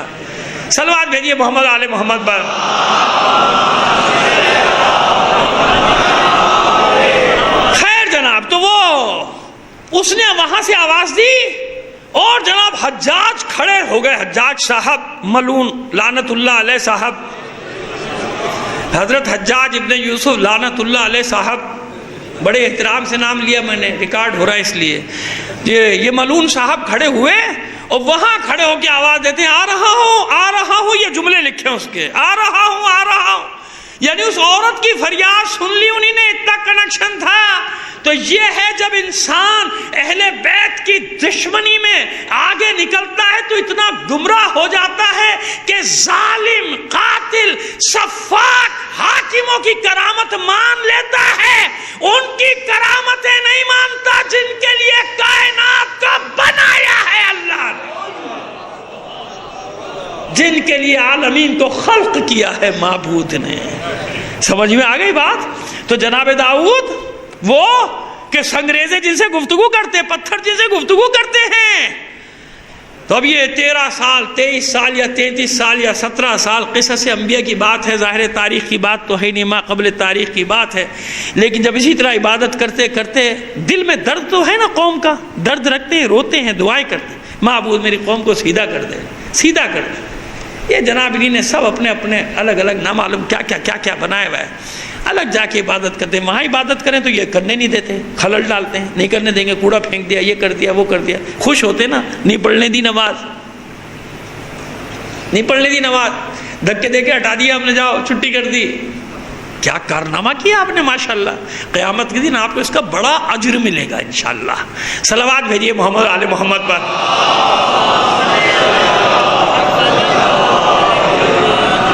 صلوات بھیجیے محمد آل محمد پر۔ خیر جناب، تو وہ اس نے وہاں سے آواز دی، اور جناب حجاج کھڑے ہو گئے، حجاج صاحب ملعون لعنت اللہ علیہ صاحب، حضرت حجاج ابن یوسف لعنت اللہ علیہ صاحب، بڑے احترام سے نام لیا میں نے، ریکارڈ ہو رہا ہے اس لیے، یہ ملعون صاحب کھڑے ہوئے، اور وہاں کھڑے ہو کے آواز دیتے ہیں آ رہا ہوں آ رہا ہوں، یہ جملے لکھے اس کے، آ رہا ہوں آ رہا ہوں، یعنی اس عورت کی فریاد سن لی انہی نے، اتنا کنیکشن تھا۔ تو یہ ہے جب انسان اہل بیت کی دشمنی میں آگے نکلتا ہے تو اتنا گمراہ ہو جاتا ہے کہ ظالم، قاتل، سفاک حاکموں کی کرامت مان لیتا ہے، ان کی کرامتیں نہیں مانتا جن کے لیے کائنات کو بنایا ہے اللہ نے، جن کے لیے عالمین کو خلق کیا ہے معبود نے۔ سمجھ میں آ گئی بات؟ تو جناب داؤد وہ کہ سنگریزے جن سے گفتگو کرتے، پتھر جن سے گفتگو کرتے ہیں، تو اب یہ 13 سال 23 سال یا 33 سال یا 17 سال قصص انبیاء کی بات ہے، ظاہر تاریخ کی بات تو ہے نہیں، ما قبل تاریخ کی بات ہے، لیکن جب اسی طرح عبادت کرتے کرتے دل میں درد تو ہے نا، قوم کا درد رکھتے ہیں، روتے ہیں، دعائیں کرتے ہیں، معبود میری قوم کو سیدھا کر دے، سیدھا کر دے۔ یہ جناب انہی نے سب اپنے اپنے الگ الگ نامعلوم کیا کیا بنایا ہوا ہے، الگ جا کے عبادت کرتے ہیں، وہاں عبادت کریں تو یہ کرنے نہیں دیتے، خلل ڈالتے ہیں، نہیں کرنے دیں گے، کوڑا پھینک دیا، یہ کر دیا وہ کر دیا، خوش ہوتے نا، نہیں پڑھنے دی نماز، نہیں پڑھنے دی نماز، دھکے دے کے ہٹا دیا ہم نے، جاؤ چھٹی کر دی۔ کیا کارنامہ کیا آپ نے ماشاءاللہ، قیامت کے دن آپ کو اس کا بڑا اجر ملے گا انشاءاللہ۔ صلوات بھیجیے محمد آل محمد پر۔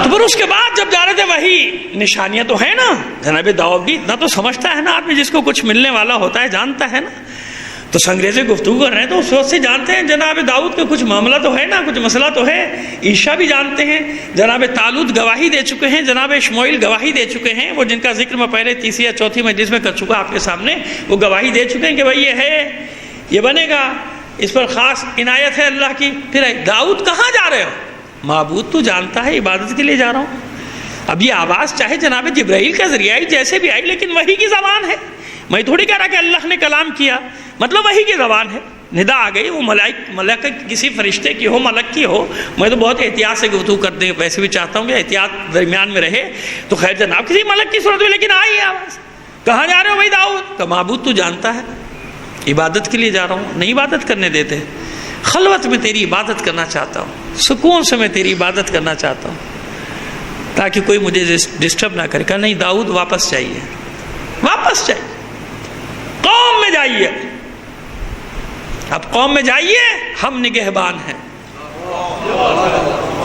تو پھر اس کے بعد جب جا رہے تھے وہی نشانیاں تو ہیں نا، جناب داؤد بھی اتنا تو سمجھتا ہے نا آدمی، جس کو کچھ ملنے والا ہوتا ہے جانتا ہے نا، تو سنگریزے گفتگو کر رہے ہیں تو اس وقت سے جانتے ہیں جناب داؤد کا کچھ معاملہ تو ہے نا، کچھ مسئلہ تو ہے۔ عیشا بھی جانتے ہیں، جناب طالوت گواہی دے چکے ہیں، جناب شموئیل گواہی دے چکے ہیں، وہ جن کا ذکر میں پہلے تیسری یا چوتھی مجلس میں کر چکا آپ کے سامنے، وہ گواہی دے چکے ہیں کہ بھائی یہ ہے، یہ بنے گا، اس پر خاص عنایت ہے اللہ کی۔ پھر داؤد کہاں جا رہے ہو؟ معبود تو جانتا ہے عبادت کے لیے جا رہا ہوں۔ اب یہ آواز چاہے جناب جبرائیل کا ذریعہ آئی، جیسے بھی آئی، لیکن وحی کی زبان ہے، میں تھوڑی کہہ رہا کہ اللہ نے کلام کیا، مطلب وحی کی زبان ہے، ندا آ گئی، وہ ملک کسی فرشتے کی ہو، ملک کی ہو، میں تو بہت احتیاط سے گفتگو کرتے ہیں، ویسے بھی چاہتا ہوں کہ احتیاط درمیان میں رہے، تو خیر جناب کسی ملک کی صورت میں، لیکن آئی آواز، کہاں جا رہے ہو بھائی داؤد؟ کہ معبود تو جانتا ہے عبادت کے لیے جا رہا ہوں، نہیں عبادت کرنے دیتے، خلوت میں تیری عبادت کرنا چاہتا ہوں، سکون سے میں تیری عبادت کرنا چاہتا ہوں تاکہ کوئی مجھے ڈسٹرب نہ کرے۔ کہا نہیں داؤد واپس جائیے، واپس جائیے، قوم میں جائیے، اب قوم میں جائیے، ہم نگہبان ہیں،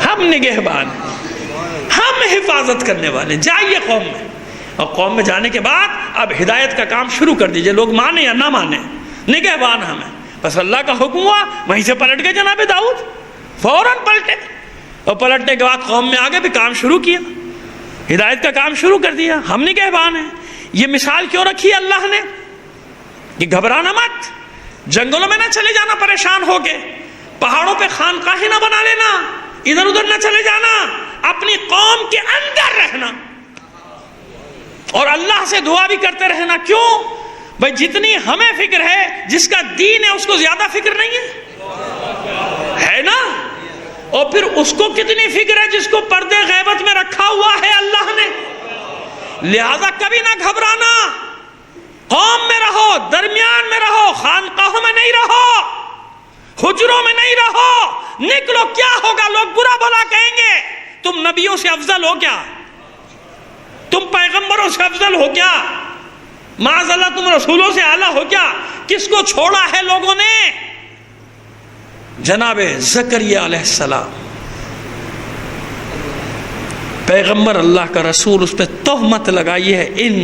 ہم نگہبان ہیں، ہم حفاظت کرنے والے، جائیے قوم میں۔ اور قوم میں جانے کے بعد اب ہدایت کا کام شروع کر دیجئے، لوگ مانیں یا نہ مانیں، نگہبان ہمیں۔ بس اللہ کا حکم ہوا، وہیں سے پلٹ گئے جناب داؤد، فوراً پلٹے، اور پلٹنے کے بعد قوم میں آگے بھی کام شروع کیا، ہدایت کا کام شروع کر دیا، ہم نگہبان ہیں۔ یہ مثال کیوں رکھی اللہ نے کہ گھبرانا مت، جنگلوں میں نہ چلے جانا پریشان ہو کے، پہاڑوں پہ خانقاہیں نہ بنا لینا، ادھر ادھر نہ چلے جانا، اپنی قوم کے اندر رہنا اور اللہ سے دعا بھی کرتے رہنا۔ کیوں بھائی؟ جتنی ہمیں فکر ہے، جس کا دین ہے اس کو زیادہ فکر نہیں ہے نا؟ اور پھر اس کو کتنی فکر ہے جس کو پردے غیبت میں رکھا ہوا ہے اللہ نے۔ لہذا کبھی نہ گھبرانا، قوم میں رہو، درمیان میں رہو، خانقاہوں میں نہیں رہو، حجروں میں نہیں رہو، نکلو، کیا ہوگا؟ لوگ برا بھلا کہیں گے، تم نبیوں سے افضل ہو کیا؟ تم پیغمبروں سے افضل ہو کیا؟ معاذ اللہ تم رسولوں سے اعلیٰ ہو کیا؟ کس کو چھوڑا ہے لوگوں نے؟ جناب زکریا علیہ السلام، پیغمبر اللہ کا رسول، اس پہ تہمت لگائی ہے ان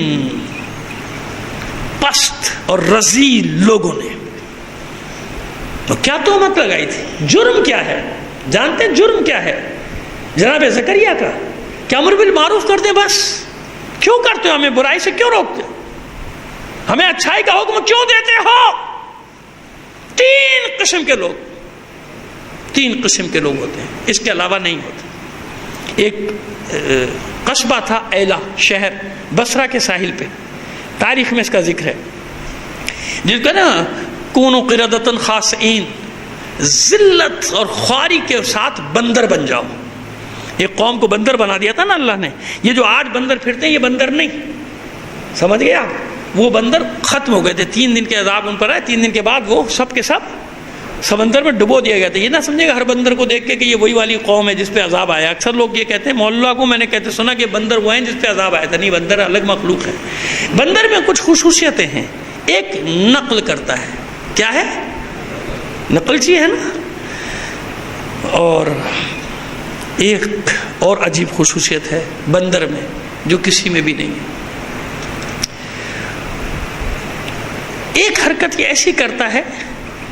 پست اور رذیل لوگوں نے۔ تو کیا تہمت لگائی تھی؟ جرم کیا ہے؟ جانتے ہیں جرم کیا ہے جناب زکریا کا؟ کہ امر بالمعروف کر دیں بس، کیوں کرتے ہو؟ ہمیں برائی سے کیوں روکتے ہو؟ ہمیں اچھائی کا حکم کیوں دیتے ہو؟ تین قسم کے لوگ ہوتے ہیں، اس کے علاوہ نہیں ہوتے۔ ایک قصبہ تھا ایلا، شہر بصرہ کے ساحل پہ، تاریخ میں اس کا ذکر ہے، جس کا نا کونوا قردۃ خاسئین، ذلت اور خواری کے ساتھ بندر بن جاؤ۔ ایک قوم کو بندر بنا دیا تھا نا اللہ نے۔ یہ جو آج بندر پھرتے ہیں یہ بندر نہیں، سمجھ گئے آپ؟ وہ بندر ختم ہو گئے تھے، 3 دن کے عذاب ان پر آئے، 3 دن کے بعد وہ سب کے سب سمندر میں ڈبو دیا گیا تھا. یہ نہ سمجھے گا ہر بندر کو دیکھ کے کہ یہ وہی والی قوم ہے جس پہ عذاب آیا. اکثر لوگ یہ کہتے ہیں, مولا کو میں نے کہتے سنا کہ بندر وہ ہیں جس پہ عذاب آیا تھا. نہیں, بندر الگ مخلوق ہے. بندر میں کچھ خصوصیتیں ہیں. ایک نقل کرتا ہے. کیا ہے؟ نقلچی ہے نا. اور ایک اور عجیب خصوصیت ہے بندر میں جو کسی میں بھی نہیں ہے. ایک حرکت یہ ایسی کرتا ہے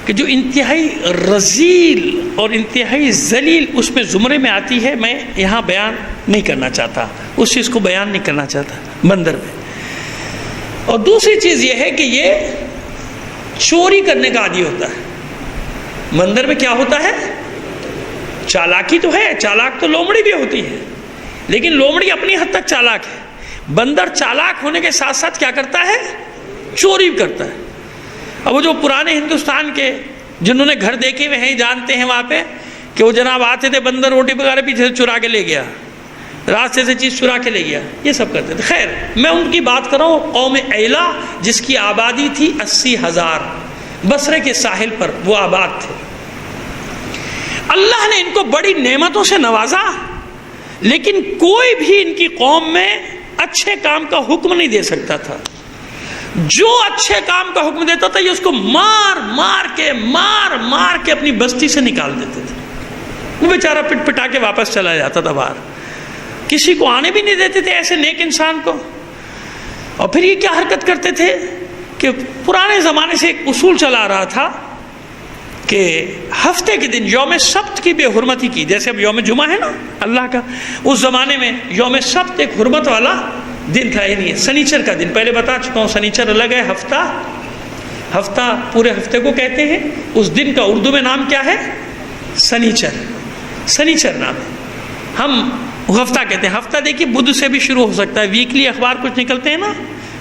کہ جو انتہائی رذیل اور انتہائی ذلیل اس میں زمرے میں آتی ہے. میں یہاں بیان نہیں کرنا چاہتا, اس چیز کو بیان نہیں کرنا چاہتا بندر میں. اور دوسری چیز یہ ہے کہ یہ چوری کرنے کا عادی ہوتا ہے. بندر میں کیا ہوتا ہے؟ چالاکی تو ہے, چالاک تو لومڑی بھی ہوتی ہے, لیکن لومڑی اپنی حد تک چالاک ہے. بندر چالاک ہونے کے ساتھ ساتھ کیا کرتا ہے؟ چوری بھی کرتا ہے. اب وہ جو پرانے ہندوستان کے جنہوں نے گھر دیکھے ہوئے ہیں جانتے ہیں وہاں پہ کہ وہ جناب آتے تھے, بندر روٹی وغیرہ پیچھے سے چرا کے لے گیا, راستے سے چیز چرا کے لے گیا, یہ سب کرتے تھے. خیر, میں ان کی بات کر رہا ہوں قوم ایلا جس کی آبادی تھی 80,000, بصرے کے ساحل پر وہ آباد تھے. اللہ نے ان کو بڑی نعمتوں سے نوازا, لیکن کوئی بھی ان کی قوم میں اچھے کام کا حکم نہیں دے سکتا تھا. جو اچھے کام کا حکم دیتا تھا یہ اس کو مار مار کے اپنی بستی سے نکال دیتے تھے. وہ بیچارہ پٹ پٹا کے واپس چلا جاتا تھا باہر. کسی کو آنے بھی نہیں دیتے تھے ایسے نیک انسان کو. اور پھر یہ کیا حرکت کرتے تھے کہ پرانے زمانے سے ایک اصول چلا رہا تھا کہ ہفتے کے دن یوم سبت کی بے حرمتی کی. جیسے اب یوم جمعہ ہے نا اللہ کا, اس زمانے میں یوم سبت ایک حرمت والا دن تھا. یہ نہیں ہے سنیچر کا دن, پہلے بتا چکا ہوں. سنیچر الگ ہے, ہفتہ پورے ہفتے کو کہتے ہیں. اس دن کا اردو میں نام کیا ہے؟ سنیچر نام ہے. ہم ہفتہ کہتے ہیں. ہفتہ دیکھیے بدھ سے بھی شروع ہو سکتا ہے. ویکلی اخبار کچھ نکلتے ہیں نا,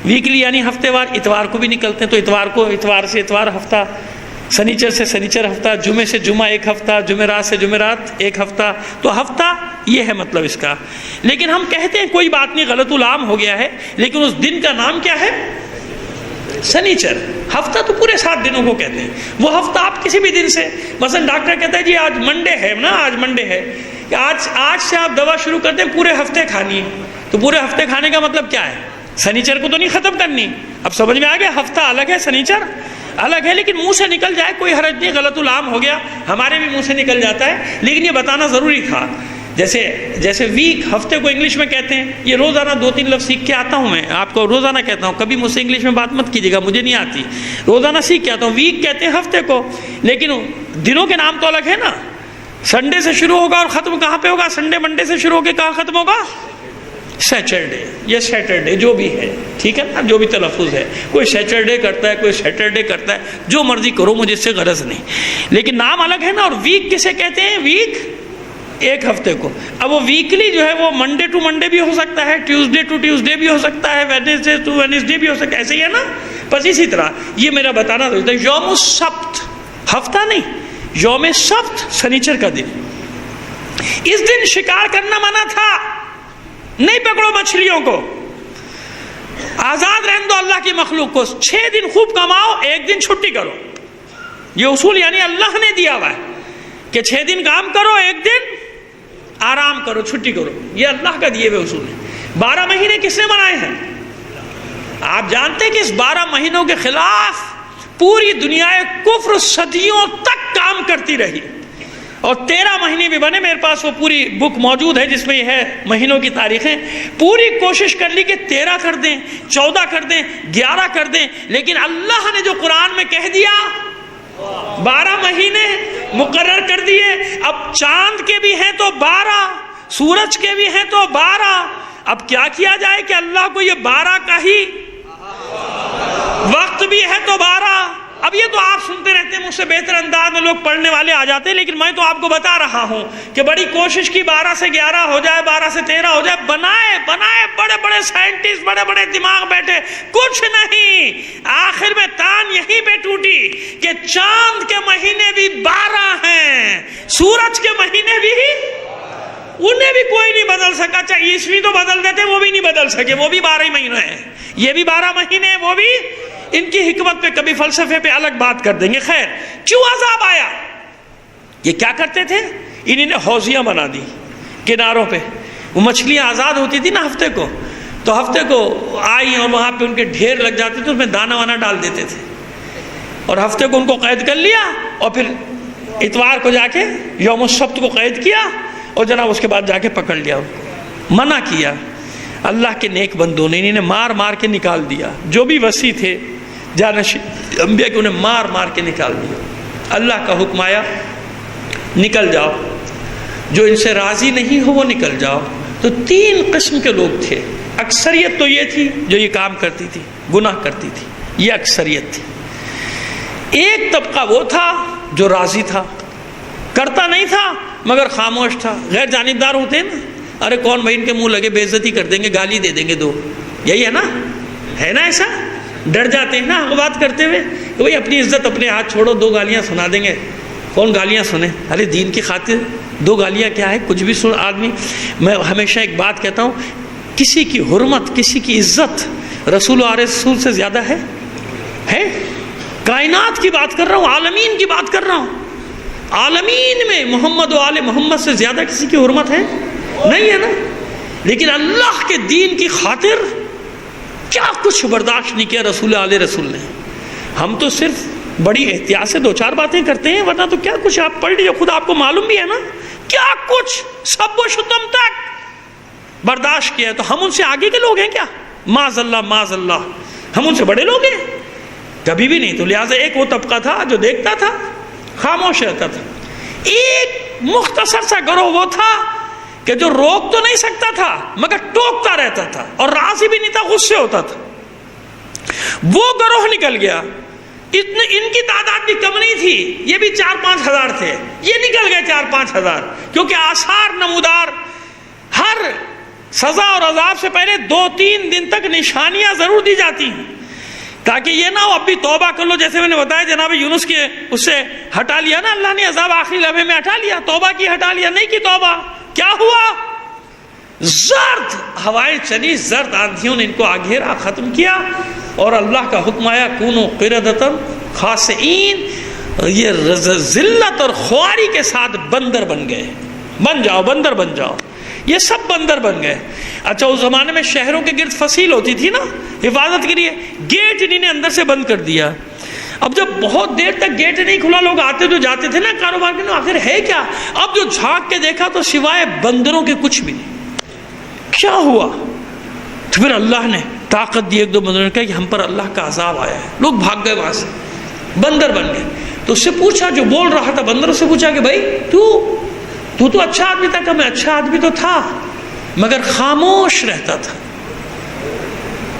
ویکلی یعنی ہفتے وار. اتوار کو بھی نکلتے ہیں, تو اتوار کو اتوار سے اتوار ہفتہ, سنیچر سے سنیچر ہفتہ, جمعے سے جمعہ ایک ہفتہ, جمعرات سے جمعرات ایک ہفتہ. تو ہفتہ یہ ہے مطلب اس کا. لیکن ہم کہتے ہیں کوئی بات نہیں, غلط العام ہو گیا ہے, لیکن اس دن کا نام کیا ہے؟ سنیچر. ہفتہ تو پورے 7 دنوں کو کہتے ہیں. وہ ہفتہ آپ کسی بھی دن سے, مثلا ڈاکٹر کہتا ہے جی آج منڈے ہے نا, آج منڈے ہے, کہ آج سے آپ دوا شروع کرتے ہیں, پورے ہفتے کھانی ہے. تو پورے ہفتے کھانے کا مطلب کیا ہے؟ سنیچر کو تو نہیں ختم کرنی. اب سمجھ میں آ گیا, ہفتہ الگ ہے, سنیچر الگ ہے. لیکن منہ سے نکل جائے کوئی حرج نہیں, غلط العام ہو گیا, ہمارے بھی منہ سے نکل جاتا ہے, لیکن یہ بتانا ضروری تھا. جیسے ویک ہفتے کو انگلش میں کہتے ہیں. یہ روزانہ 2-3 لفظ سیکھ کے آتا ہوں میں, آپ کو روزانہ کہتا ہوں. کبھی مجھ سے انگلش میں بات مت کیجیے گا, مجھے نہیں آتی. روزانہ سیکھ کے آتا ہوں. ویک کہتے ہیں ہفتے کو, لیکن دنوں کے نام تو الگ ہے نا. سنڈے سے شروع ہوگا اور ختم کہاں پہ ہوگا؟ سنڈے منڈے سے شروع ہو کے کہاں ختم ہوگا؟ سیچرڈے یا سیٹرڈے, جو بھی ہے, ٹھیک ہے نا, جو بھی تلفظ ہے. کوئی سیچرڈے کرتا ہے, کوئی سیٹرڈے کرتا ہے, جو مرضی کرو, مجھے اس سے غرض نہیں, لیکن نام الگ ہے نا. اور ویک کسے کہتے ہیں؟ ویک ایک ہفتے کو. اب وہ ویکلی جو ہے وہ منڈے ٹو منڈے بھی ہو سکتا ہے, ٹیوزڈے ٹو ٹیوزڈے بھی ہو سکتا ہے, ویڈنسڈے ٹو ویڈنسڈے بھی ہو سکتا ہے. ایسے ہی ہے نا. بس اسی طرح یہ میرا بتانا تھا. یوم السبت, ہفتہ نہیں, یوم سبت سنیچر کا دن. اس دن شکار کرنا منع تھا. نہیں پکڑو مچھلیوں کو, آزاد رہنے دو اللہ کی مخلوق کو. 6 دن خوب کماؤ, 1 دن چھٹی کرو. یہ اصول یعنی اللہ نے دیا ہوا ہے کہ 6 دن کام کرو, 1 دن آرام کرو, چھٹی کرو. یہ اللہ کا دیے ہوئے اصول ہے. 12 مہینے کس نے بنائے ہیں؟ آپ جانتے ہیں کہ اس 12 مہینوں کے خلاف پوری دنیا کفر صدیوں تک کام کرتی رہی, اور 13 مہینے بھی بنے. میرے پاس وہ پوری بک موجود ہے جس میں یہ ہے مہینوں کی تاریخیں. پوری کوشش کر لی کہ 13 کر دیں, 14 کر دیں, 11 کر دیں, لیکن اللہ نے جو قرآن میں کہہ دیا 12 مہینے مقرر کر دیے. اب چاند کے بھی ہیں تو 12, سورج کے بھی ہیں تو 12. اب کیا کیا جائے کہ اللہ کو یہ 12 کا ہی وقت بھی ہے تو 12. اب یہ تو آپ سنتے رہتے ہیں, مجھ سے بہتر انداز میں لوگ پڑھنے والے آ جاتے ہیں, لیکن میں تو آپ کو بتا رہا ہوں کہ بڑی کوشش کی 12 سے 11 ہو جائے, 12 سے 13 ہو جائے. بنائے بڑے بڑے سائنٹسٹ, بڑے بڑے دماغ بیٹھے, کچھ نہیں. آخر میں تان یہیں پہ ٹوٹی کہ چاند کے مہینے بھی 12 ہیں, سورج کے مہینے بھی, انہیں بھی کوئی نہیں بدل سکا. چاہے عیسوی تو بدل دیتے, وہ بھی نہیں بدل سکے, وہ بھی 12 مہینے ہیں. یہ بھی 12 مہینے, وہ بھی. ان کی حکمت پہ کبھی فلسفے پہ الگ بات کر دیں گے. خیر, کیوں عذاب آیا؟ یہ کیا کرتے تھے؟ انہوں نے حوضیاں بنا دی کناروں پہ. وہ مچھلیاں آزاد ہوتی تھی نا ہفتے کو, تو ہفتے کو آئی اور وہاں پہ ان کے ڈھیر لگ جاتے تھے, اس میں دانا وانا ڈال دیتے تھے, اور ہفتے کو ان کو قید کر لیا, اور پھر اتوار کو جا کے یوم السبت کو قید کیا, اور جناب اس کے بعد جا کے پکڑ لیا. منع کیا. اللہ کے نیک بندوں نے انہیں مار مار کے نکال دیا. جو بھی وصی تھے جانشین انبیاء کے, انہیں مار مار کے نکال دیا. اللہ کا حکم آیا نکل جاؤ, جو ان سے راضی نہیں ہو وہ نکل جاؤ. تو 3 قسم کے لوگ تھے. اکثریت تو یہ تھی جو یہ کام کرتی تھی, گناہ کرتی تھی, یہ اکثریت تھی. ایک طبقہ وہ تھا جو راضی تھا, کرتا نہیں تھا مگر خاموش تھا. غیر جانبدار ہوتے ہیں نا, ارے کون بھائی ان کے منہ لگے, بے عزتی کر دیں گے, گالی دے دیں گے 2. یہی ہے نا ایسا, ڈر جاتے ہیں نا بات کرتے ہوئے کہ بھائی اپنی عزت اپنے ہاتھ چھوڑو, 2 گالیاں سنا دیں گے. کون گالیاں سنے؟ ارے دین کی خاطر 2 گالیاں کیا ہے, کچھ بھی سن آدمی. میں ہمیشہ ایک بات کہتا ہوں, کسی کی حرمت, کسی کی عزت رسول و رسول سے زیادہ ہے؟ کائنات کی بات کر رہا ہوں, عالمین کی بات کر رہا ہوں. عالمین میں محمد و آل محمد سے زیادہ کسی کی حرمت ہے؟ نہیں ہے نا. لیکن اللہ کے دین کی خاطر کیا کچھ برداشت نہیں کیا رسول آل رسول نے. ہم تو صرف بڑی احتیاط سے 2-4 باتیں کرتے ہیں, ورنہ تو کیا کچھ آپ پڑھ لیجیے, خود آپ کو معلوم بھی ہے نا, کیا کچھ سب و شتم تک برداشت کیا ہے. تو ہم ان سے آگے کے لوگ ہیں کیا؟ معاذ اللہ معاذ اللہ, ہم ان سے بڑے لوگ ہیں؟ کبھی بھی نہیں. تو لہٰذا ایک وہ طبقہ تھا جو دیکھتا تھا, خاموش رہتا تھا. ایک مختصر سا گروہ وہ تھا کہ جو روک تو نہیں سکتا تھا مگر ٹوکتا رہتا تھا, اور راضی بھی نہیں تھا, غصے ہوتا تھا. وہ گروہ نکل گیا. ان کی تعداد بھی کم نہیں تھی, یہ بھی 4-5 ہزار تھے, یہ نکل گئے 4-5 ہزار. کیونکہ آثار نمودار, ہر سزا اور عذاب سے پہلے 2-3 دن تک نشانیاں ضرور دی جاتی ہیں, تاکہ یہ نہ ہو اب بھی توبہ کر لو. جیسے میں نے بتایا جناب یونس کے اس سے ہٹا لیا نا اللہ نے, عذاب آخری لمحے میں ہٹا لیا, توبہ کی ہٹا لیا, نہیں کی توبہ. کیا ہوا؟ زرد ہوائیں چلی, زرد آندھیوں نے ان کو آگھیرا, ختم کیا, اور اللہ کا حکم آیا کونوا قردۃ خاسئین. یہ ذلت اور خواری کے ساتھ بندر بن گئے. بن جاؤ, بندر بن جاؤ. یہ سب بندر بن گئے. اچھا, اس زمانے میں شہروں کے گرد فصیل ہوتی تھی نا حفاظت کے لیے, گیٹ انہیں نے اندر سے بند کر دیا. اب جب بہت دیر تک گیٹ نہیں کھلا, لوگ آتے جو جاتے تھے نا کاروبار کے, آخر ہے کیا؟ اب جو جھانک کے دیکھا تو سوائے بندروں کے کچھ بھی نہیں. کیا ہوا؟ تو پھر اللہ نے طاقت دی, 1-2 بندروں نے کہا کہ ہم پر اللہ کا عذاب آیا ہے. لوگ بھاگ گئے وہاں سے, بندر بن گئے. تو اس سے پوچھا, جو بول رہا تھا بندروں سے پوچھا کہ بھائی تو اچھا آدمی تھا. کہ میں اچھا آدمی تو تھا مگر خاموش رہتا تھا.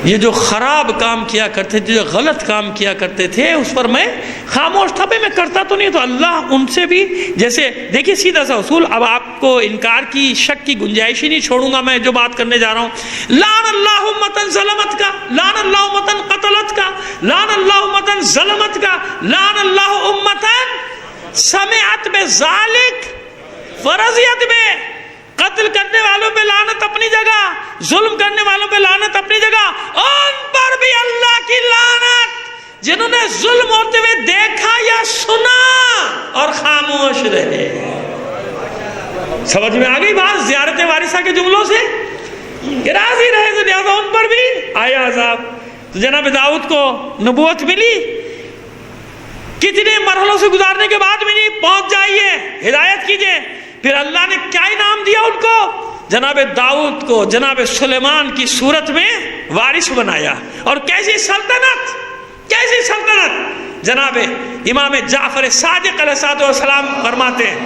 یہ جو خراب کام کیا کرتے تھے, جو غلط کام کیا کرتے تھے, اس پر میں خاموش تھا. میں کرتا تو نہیں. تو اللہ ان سے بھی, جیسے دیکھیے سیدھا سا اصول, اب آپ کو انکار کی, شک کی گنجائش ہی نہیں چھوڑوں گا میں جو بات کرنے جا رہا ہوں. لعن اللہ امتن ظلمت کا, لعن اللہ امتن قتلت کا, لعن اللہ امتن ظلمت کا, لعن اللہ امتن سمعت بذالک فرضیت میں. قتل کرنے والوں پہ لعنت اپنی جگہ, ظلم کرنے والوں پہ لعنت اپنی جگہ, ان پر بھی اللہ کی لعنت. جنہوں نے ظلم ہوتے ہوئے دیکھا یا سنا اور خاموش رہے. سمجھ میں آ گئی بات زیارت وارثہ کے جملوں سے؟ کہ راضی رہے, تو لہٰذا ان پر بھی آیا عذاب. تو جناب داؤد کو نبوت ملی, کتنے مرحلوں سے گزارنے کے بعد ملی. پہنچ جائیے, ہدایت کیجیے. پھر اللہ نے کیا انعام دیا ان کو؟ جناب داؤد کو جناب سلیمان کی صورت میں وارث بنایا. اور کیسی سلطنت, کیسی سلطنت. جناب امام جعفر صادق علیہ السلام فرماتے ہیں,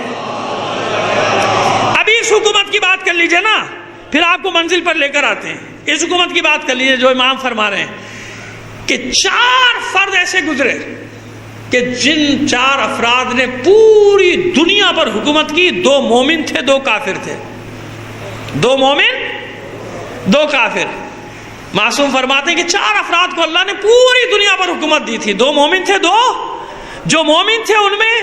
ابھی اس حکومت کی بات کر لیجئے نا, پھر آپ کو منزل پر لے کر آتے ہیں. اس حکومت کی بات کر لیجئے جو امام فرما رہے ہیں کہ 4 فرد ایسے گزرے کہ جن 4 افراد نے پوری دنیا پر حکومت کی. 2 مومن تھے, 2 کافر تھے. 2 مومن 2 کافر. معصوم فرماتے ہیں کہ 4 افراد کو اللہ نے پوری دنیا پر حکومت دی تھی. 2 مومن تھے, 2 جو مومن تھے ان میں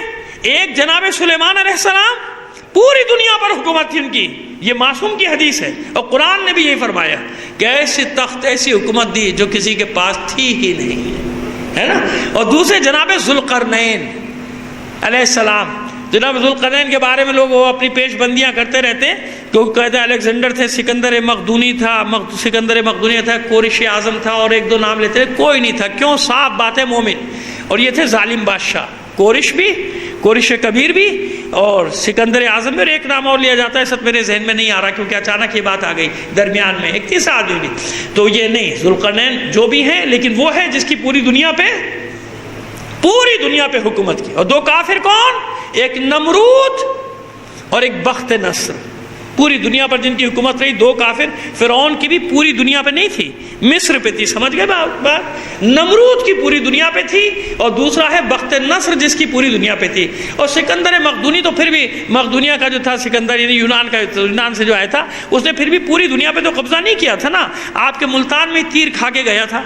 ایک جناب سلیمان علیہ السلام, پوری دنیا پر حکومت تھی ان کی. یہ معصوم کی حدیث ہے, اور قرآن نے بھی یہی فرمایا کہ ایسی تخت, ایسی حکومت دی جو کسی کے پاس تھی ہی نہیں. ہے نا. اور دوسرے جناب ذوالقرنین علیہ السلام. جناب ذوالقرنین کے بارے میں لوگ وہ اپنی پیش بندیاں کرتے رہتے ہیں کہ وہ کہتے ہیں الیگزینڈر تھے, سکندر مقدونی تھا, سکندر مقدونی تھا, کورش اعظم تھا, اور ایک دو نام لیتے ہیں. کوئی نہیں تھا. کیوں؟ صاف بات ہے, مومن. اور یہ تھے ظالم بادشاہ, کورش بھی, کورش کبیر بھی, اور سکندر اعظم میں. اور ایک نام اور لیا جاتا ہے, سب میرے ذہن میں نہیں آ رہا کیونکہ اچانک یہ بات آ گئی درمیان میں, ایک تیسرا آدمی بھی. تو یہ نہیں, ذوالقرنین جو بھی ہیں, لیکن وہ ہے جس کی پوری دنیا پہ حکومت کی. اور دو کافر کون؟ ایک نمرود اور ایک بخت نصر. پوری دنیا پر جن کی حکومت رہی, دو کافر. فرعون کی بھی پوری دنیا پہ نہیں تھی, مصر پہ تھی. سمجھ گئے بات؟ نمرود کی پوری دنیا پہ تھی, اور دوسرا ہے بخت نصر جس کی پوری دنیا پہ تھی. اور سکندر مقدونی تو پھر بھی مقدونیہ کا جو تھا سکندر, یعنی یونان سے جو آیا تھا, اس نے پھر بھی پوری دنیا پہ تو قبضہ نہیں کیا تھا نا. آپ کے ملتان میں تیر کھا کے گیا تھا.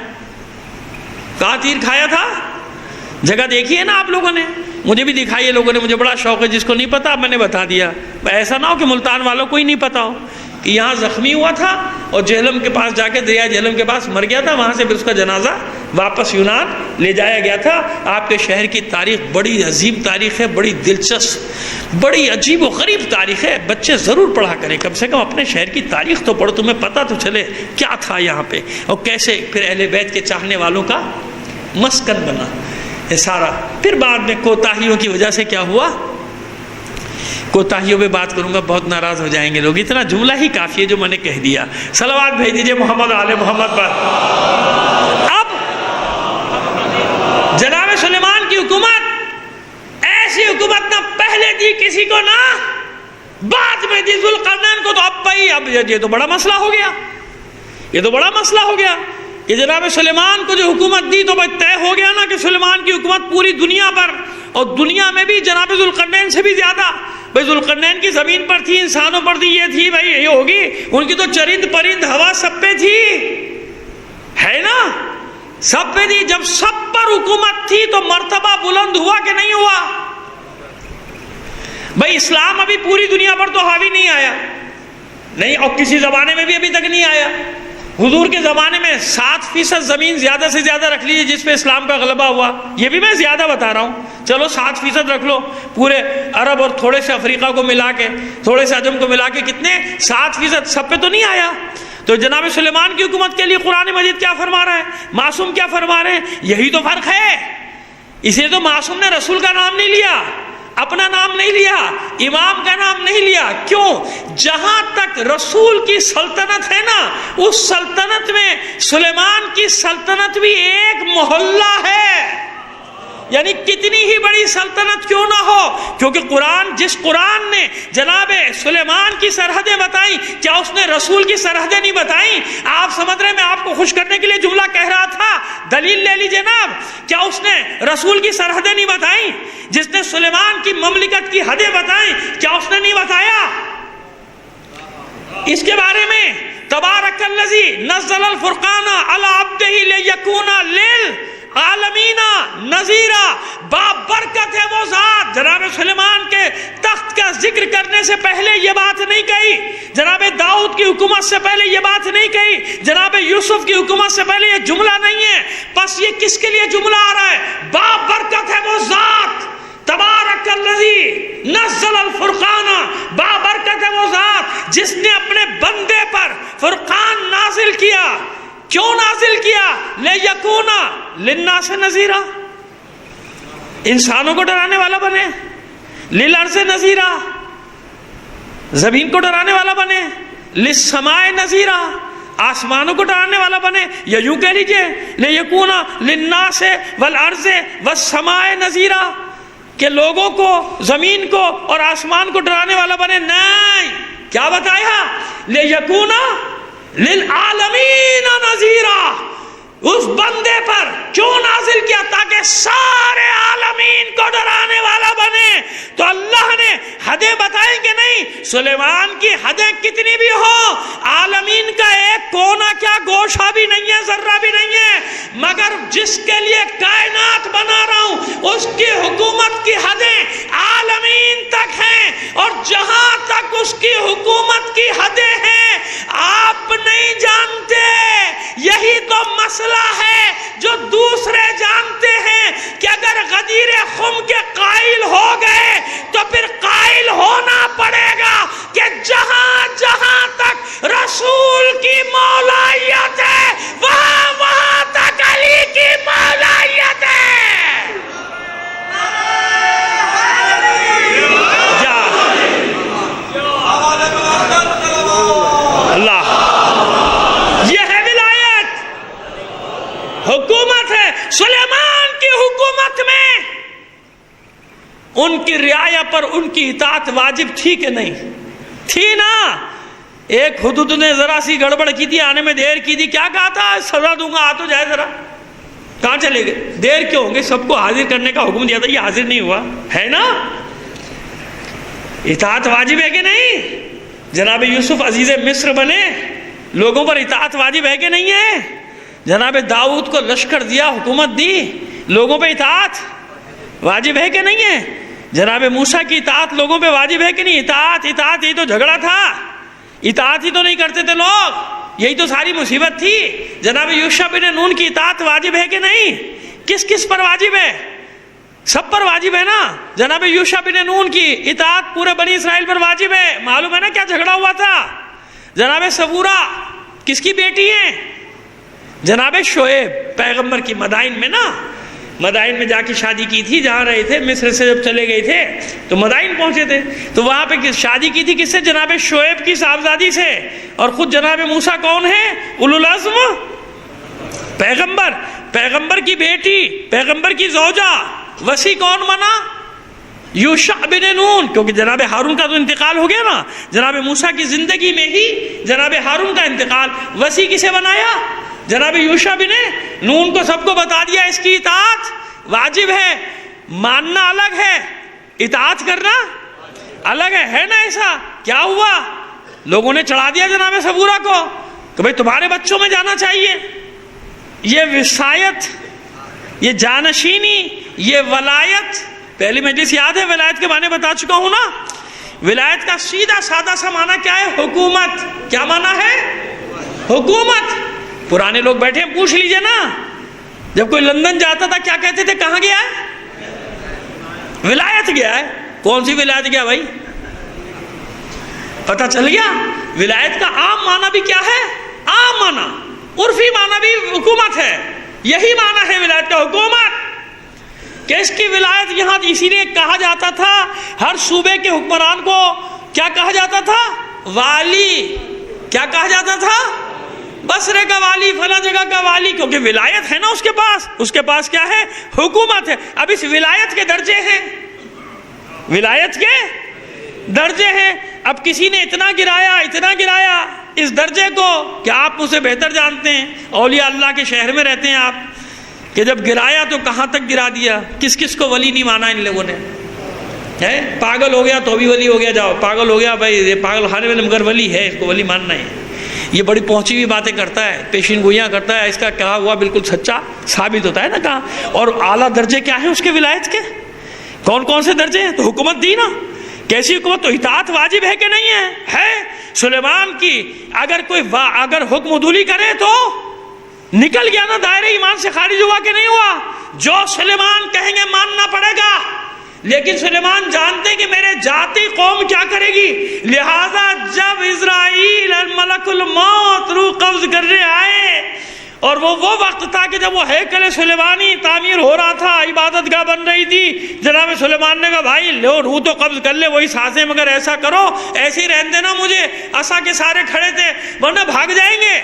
کہاں تیر کھایا تھا؟ جگہ دیکھی ہے نا آپ لوگوں نے, مجھے بھی دکھائی ہے لوگوں نے, مجھے بڑا شوق ہے. جس کو نہیں پتا میں نے بتا دیا. ایسا نہ ہو کہ ملتان والوں کو ہی نہیں پتا ہو کہ یہاں زخمی ہوا تھا اور جہلم کے پاس جا کے, دریا جہلم کے پاس مر گیا تھا. وہاں سے پھر اس کا جنازہ واپس یونان لے جایا گیا تھا. آپ کے شہر کی تاریخ بڑی عظیم تاریخ ہے, بڑی دلچسپ, بڑی عجیب و غریب تاریخ ہے. بچے ضرور پڑھا کریں, کم سے کم اپنے شہر کی تاریخ تو پڑھو, تمہیں پتہ تو چلے کیا تھا یہاں پہ, اور کیسے پھر اہل بیت کے چاہنے والوں کا مسکن بنا یہ سارا. پھر بعد میں کوتاہیوں کی وجہ سے کیا ہوا, کوتاہیوں پہ بات کروں گا, بہت ناراض ہو جائیں گے لوگ. اتنا جملہ ہی کافی ہے جو میں نے کہہ دیا. صلوات بھیج دیجئے محمد آل محمد پر. اب جناب سلیمان کی حکومت ایسی حکومت نہ پہلے دی کسی کو نہ بعد میں دی ذوالقرنین کو. تو اب بھائی اب یہ تو بڑا مسئلہ ہو گیا, یہ تو بڑا مسئلہ ہو گیا کہ جناب سلیمان کو جو حکومت دی تو بھائی طے ہو گیا نا کہ سلیمان کی حکومت پوری دنیا پر, اور دنیا میں بھی جناب ذوالقرنین سے بھی زیادہ. بھائی ذوالقرنین کی زمین پر تھی, انسانوں پر تھی, یہ تھی بھائی, یہ ہوگی. ان کی تو چرند پرند ہوا سب پہ تھی, ہے نا, سب پہ تھی. جب سب پر حکومت تھی تو مرتبہ بلند ہوا کہ نہیں ہوا؟ بھائی اسلام ابھی پوری دنیا پر تو حاوی نہیں آیا نہیں, اور کسی زمانے میں بھی ابھی تک نہیں آیا. حضور کے زمانے میں 7% زمین زیادہ سے زیادہ رکھ لیجیے جس پہ اسلام کا غلبہ ہوا. یہ بھی میں زیادہ بتا رہا ہوں, چلو 7% رکھ لو. پورے عرب اور تھوڑے سے افریقہ کو ملا کے, تھوڑے سے عجم کو ملا کے, کتنے 7%, سب پہ تو نہیں آیا. تو جناب سلیمان کی حکومت کے لیے قرآن مجید کیا فرما رہا ہے, معصوم کیا فرما رہے ہیں؟ یہی تو فرق ہے. اسے تو معصوم نے رسول کا نام نہیں لیا, اپنا نام نہیں لیا, امام کا نام نہیں لیا. کیوں؟ جہاں تک رسول کی سلطنت ہے نا, اس سلطنت میں سلیمان کی سلطنت بھی ایک محلہ ہے. یعنی کتنی ہی بڑی سلطنت کیوں نہ ہو, کیونکہ جس قرآن نے جناب سلیمان کی سرحدیں بتائیں, کیا اس نے رسول کی سرحدیں نہیں بتائیں؟ آپ سمجھ رہے, میں آپ کو خوش کرنے کے لیے جملہ کہہ رہا تھا, دلیل لے لیجئے جناب. کیا اس نے رسول کی سرحدیں نہیں بتائیں؟ جس نے سلیمان کی مملکت کی حدیں بتائیں, کیا اس نے نہیں بتایا؟ اس کے بارے میں تبارک الذی نزل الفرقان علی عبدہ لیکون للعالمین نذیرا. بابرکت ہے وہ ذات. جناب سلیمان کے تخت کا ذکر کرنے سے پہلے یہ بات نہیں کہی, جناب داؤد کی حکومت سے پہلے یہ بات نہیں کہی, جناب یوسف کی حکومت سے پہلے یہ جملہ نہیں ہے. بس یہ کس کے لیے جملہ آ رہا ہے؟ بابرکت ہے وہ ذات, تبارک الذی نزل الفرقان. بابرکت ہے وہ ذات جس نے اپنے بندے پر فرقان نازل کیا. کیوں نازل کیا؟ لیکون للناس نذیرا, انسانوں کو ڈرانے والا بنے. للارض نذیرا, زمین کو ڈرانے والا بنے. للسماء نذیرا, آسمانوں کو ڈرانے والا بنے. یا یوں کہہ لیجئے لیکون للناس والارض والسماء نذیرا, کہ لوگوں کو, زمین کو اور آسمان کو ڈرانے والا بنے. نہیں, کیا بتایا؟ لیکون للعالمین نذیرا. اس بندے پر کیوں نازل کیا؟ تاکہ سارے عالمین کو ڈرانے والا بنے. تو اللہ نے حدیں بتائیں کہ نہیں؟ سلیمان کی حدیں کتنی بھی ہوں, عالمین کا ایک کونا کیا گوشہ بھی نہیں ہے, ذرہ بھی نہیں ہے, مگر جس کے لیے کائنات بنا رہا ہوں اس کی حکومت کی حدیں عالمین تک ہیں. اور جہاں تک اس کی حکومت کی حدیں ہیں آپ نہیں جانتے. یہی تو مسئلہ ہے جو دوسرے جانتے ہیں کہ اگر غدیر خم کے قائل ہو گئے تو پھر قائل ہونا پڑے گا کہ جہاں جہاں تک رسول کی مولائیت ہے وہاں وہاں تک علی کی مولائیت ہے. اللہ، یہ ہے ولایت، حکومت ہے. سلیمان کی حکومت میں ان کی رعایا پر ان کی اطاعت واجب تھی کہ نہیں تھی؟ نا. ایک حدود نے ذرا سی گڑبڑ کی تھی، آنے میں دیر کی تھی، کیا کہا تھا؟ سزا دوں گا، آ تو جائے ذرا. کہاں چلے گئے؟ دیر کیوں ہوں گے؟ سب کو حاضر کرنے کا حکم دیا تھا، یہ حاضر نہیں ہوا ہے نا. اطاعت واجب ہے کہ نہیں؟ جناب یوسف عزیز مصر بنے، لوگوں پر اطاعت واجب ہے کہ نہیں ہے؟ جناب داؤد کو لشکر دیا، حکومت دی، لوگوں پہ اطاعت واجب ہے کہ نہیں ہے؟ جناب موسیٰ کی اطاعت لوگوں پہ واجب ہے کہ نہیں؟ اطاعت یہی تو جھگڑا تھا، اطاعت ہی تو نہیں کرتے تھے لوگ، یہی تو ساری مصیبت تھی. جناب یوشع بن نون کی اطاعت واجب ہے کہ نہیں؟ کس کس پر واجب ہے؟ سب پر واجب ہے نا. جناب یوشع بن نون کی اطاعت پورے بنی اسرائیل پر واجب ہے. معلوم ہے نا کیا جھگڑا ہوا تھا؟ جناب سبورا کس کی بیٹی ہے؟ جناب شعیب پیغمبر کی. مدائن میں نا، مدائن میں جا کے شادی کی تھی، جہاں رہے تھے. مصر سے جب چلے گئے تھے تو مدائن پہنچے تھے، تو وہاں پہ شادی کی تھی کس سے؟ جناب شعیب کی صاحبزادی سے. اور خود جناب موسیٰ کون ہے؟ اولو العزم پیغمبر، پیغمبر کی بیٹی، پیغمبر کی زوجہ. وصی کون بنا؟ یوشع بن نون، کیونکہ جناب ہارون کا تو انتقال ہو گیا نا. جناب موسیٰ کی زندگی میں ہی جناب ہارون کا انتقال. وصی کسے بنایا؟ جناب یوشع بن نون کو. سب کو بتا دیا اس کی اطاعت واجب ہے. ماننا الگ ہے، اطاعت کرنا الگ ہے نا. ایسا کیا ہوا؟ لوگوں نے چڑھا دیا جناب سبورا کو کہ بھئی تمہارے بچوں میں جانا چاہیے. یہ وصایت، یہ جانشینی، یہ ولایت. پہلی مجلس یاد ہے ولایت کے معنی بتا چکا ہوں نا. ولایت کا سیدھا سادہ سا معنی کیا ہے؟ حکومت. کیا معنی ہے؟ حکومت. پرانے لوگ بیٹھے ہیں، پوچھ لیجئے نا، جب کوئی لندن جاتا تھا کیا کہتے تھے؟ کہاں گیا ہے؟ ولایت گیا ہے. کون سی ولایت گیا بھائی؟ پتہ چل گیا. ولایت کا عام معنی بھی کیا ہے؟ عام معنی، عرفی معنی بھی حکومت ہے. یہی معنی ہے ولایت کا، حکومت. کہ اس کی ولایت یہاں اسی لیے کہا جاتا تھا، ہر صوبے کے حکمران کو کیا کہا جاتا تھا؟ والی. کیا کہا جاتا تھا؟ بصرے کا والی، فلاں جگہ کا والی. کیونکہ ولایت ہے نا اس کے پاس کیا ہے؟ حکومت ہے. اب اس ولایت کے درجے ہیں، ولایت کے درجے ہیں. اب کسی نے اتنا گرایا اس درجے کو کہ آپ اسے بہتر جانتے ہیں. اولیاء اللہ کے شہر میں رہتے ہیں آپ، کہ جب گرایا تو کہاں تک گرا دیا. کس کس کو ولی نہیں مانا ان لوگوں نے؟ پاگل ہو گیا تو بھی ولی ہو گیا. جاؤ پاگل ہو گیا بھائی، یہ پاگل خانے میں مگر ولی ہے، اس کو ولی ماننا ہے. یہ بڑی پہنچی ہوئی باتیں کرتا ہے، پیشین گوئیاں کرتا ہے. اس کا کہا ہوا بالکل سچا ثابت ہوتا ہے نا کہاں. اور اعلیٰ درجے کیا ہیں اس کے ولایت کے؟ کون کون سے درجے ہیں؟ تو حکومت دی نا. کیسی حکومت؟ تو اطاعت واجب ہے کہ نہیں ہے؟ سلیمان کی اگر حکم عدولی کرے تو نکل گیا نا دائرہ ایمان سے، خارج ہوا کہ نہیں ہوا؟ جو سلیمان کہیں گے ماننا پڑے گا. لیکن سلیمان جانتے کہ میرے جاتی قوم کیا کرے گی، لہذا جب اسرائیل ملک الموت روح قبض کرنے آئے، اور وہ وقت تھا کہ جب وہ ہیکل سلیمانی تعمیر ہو رہا تھا، عبادت گاہ بن رہی تھی، جناب سلیمان نے کہا بھائی لو روح تو قبض کر لے وہی سانسیں، مگر ایسا کرو ایسے ہی رہنے دینا مجھے. عصا کے سارے کھڑے تھے ورنہ بھاگ جائیں گے.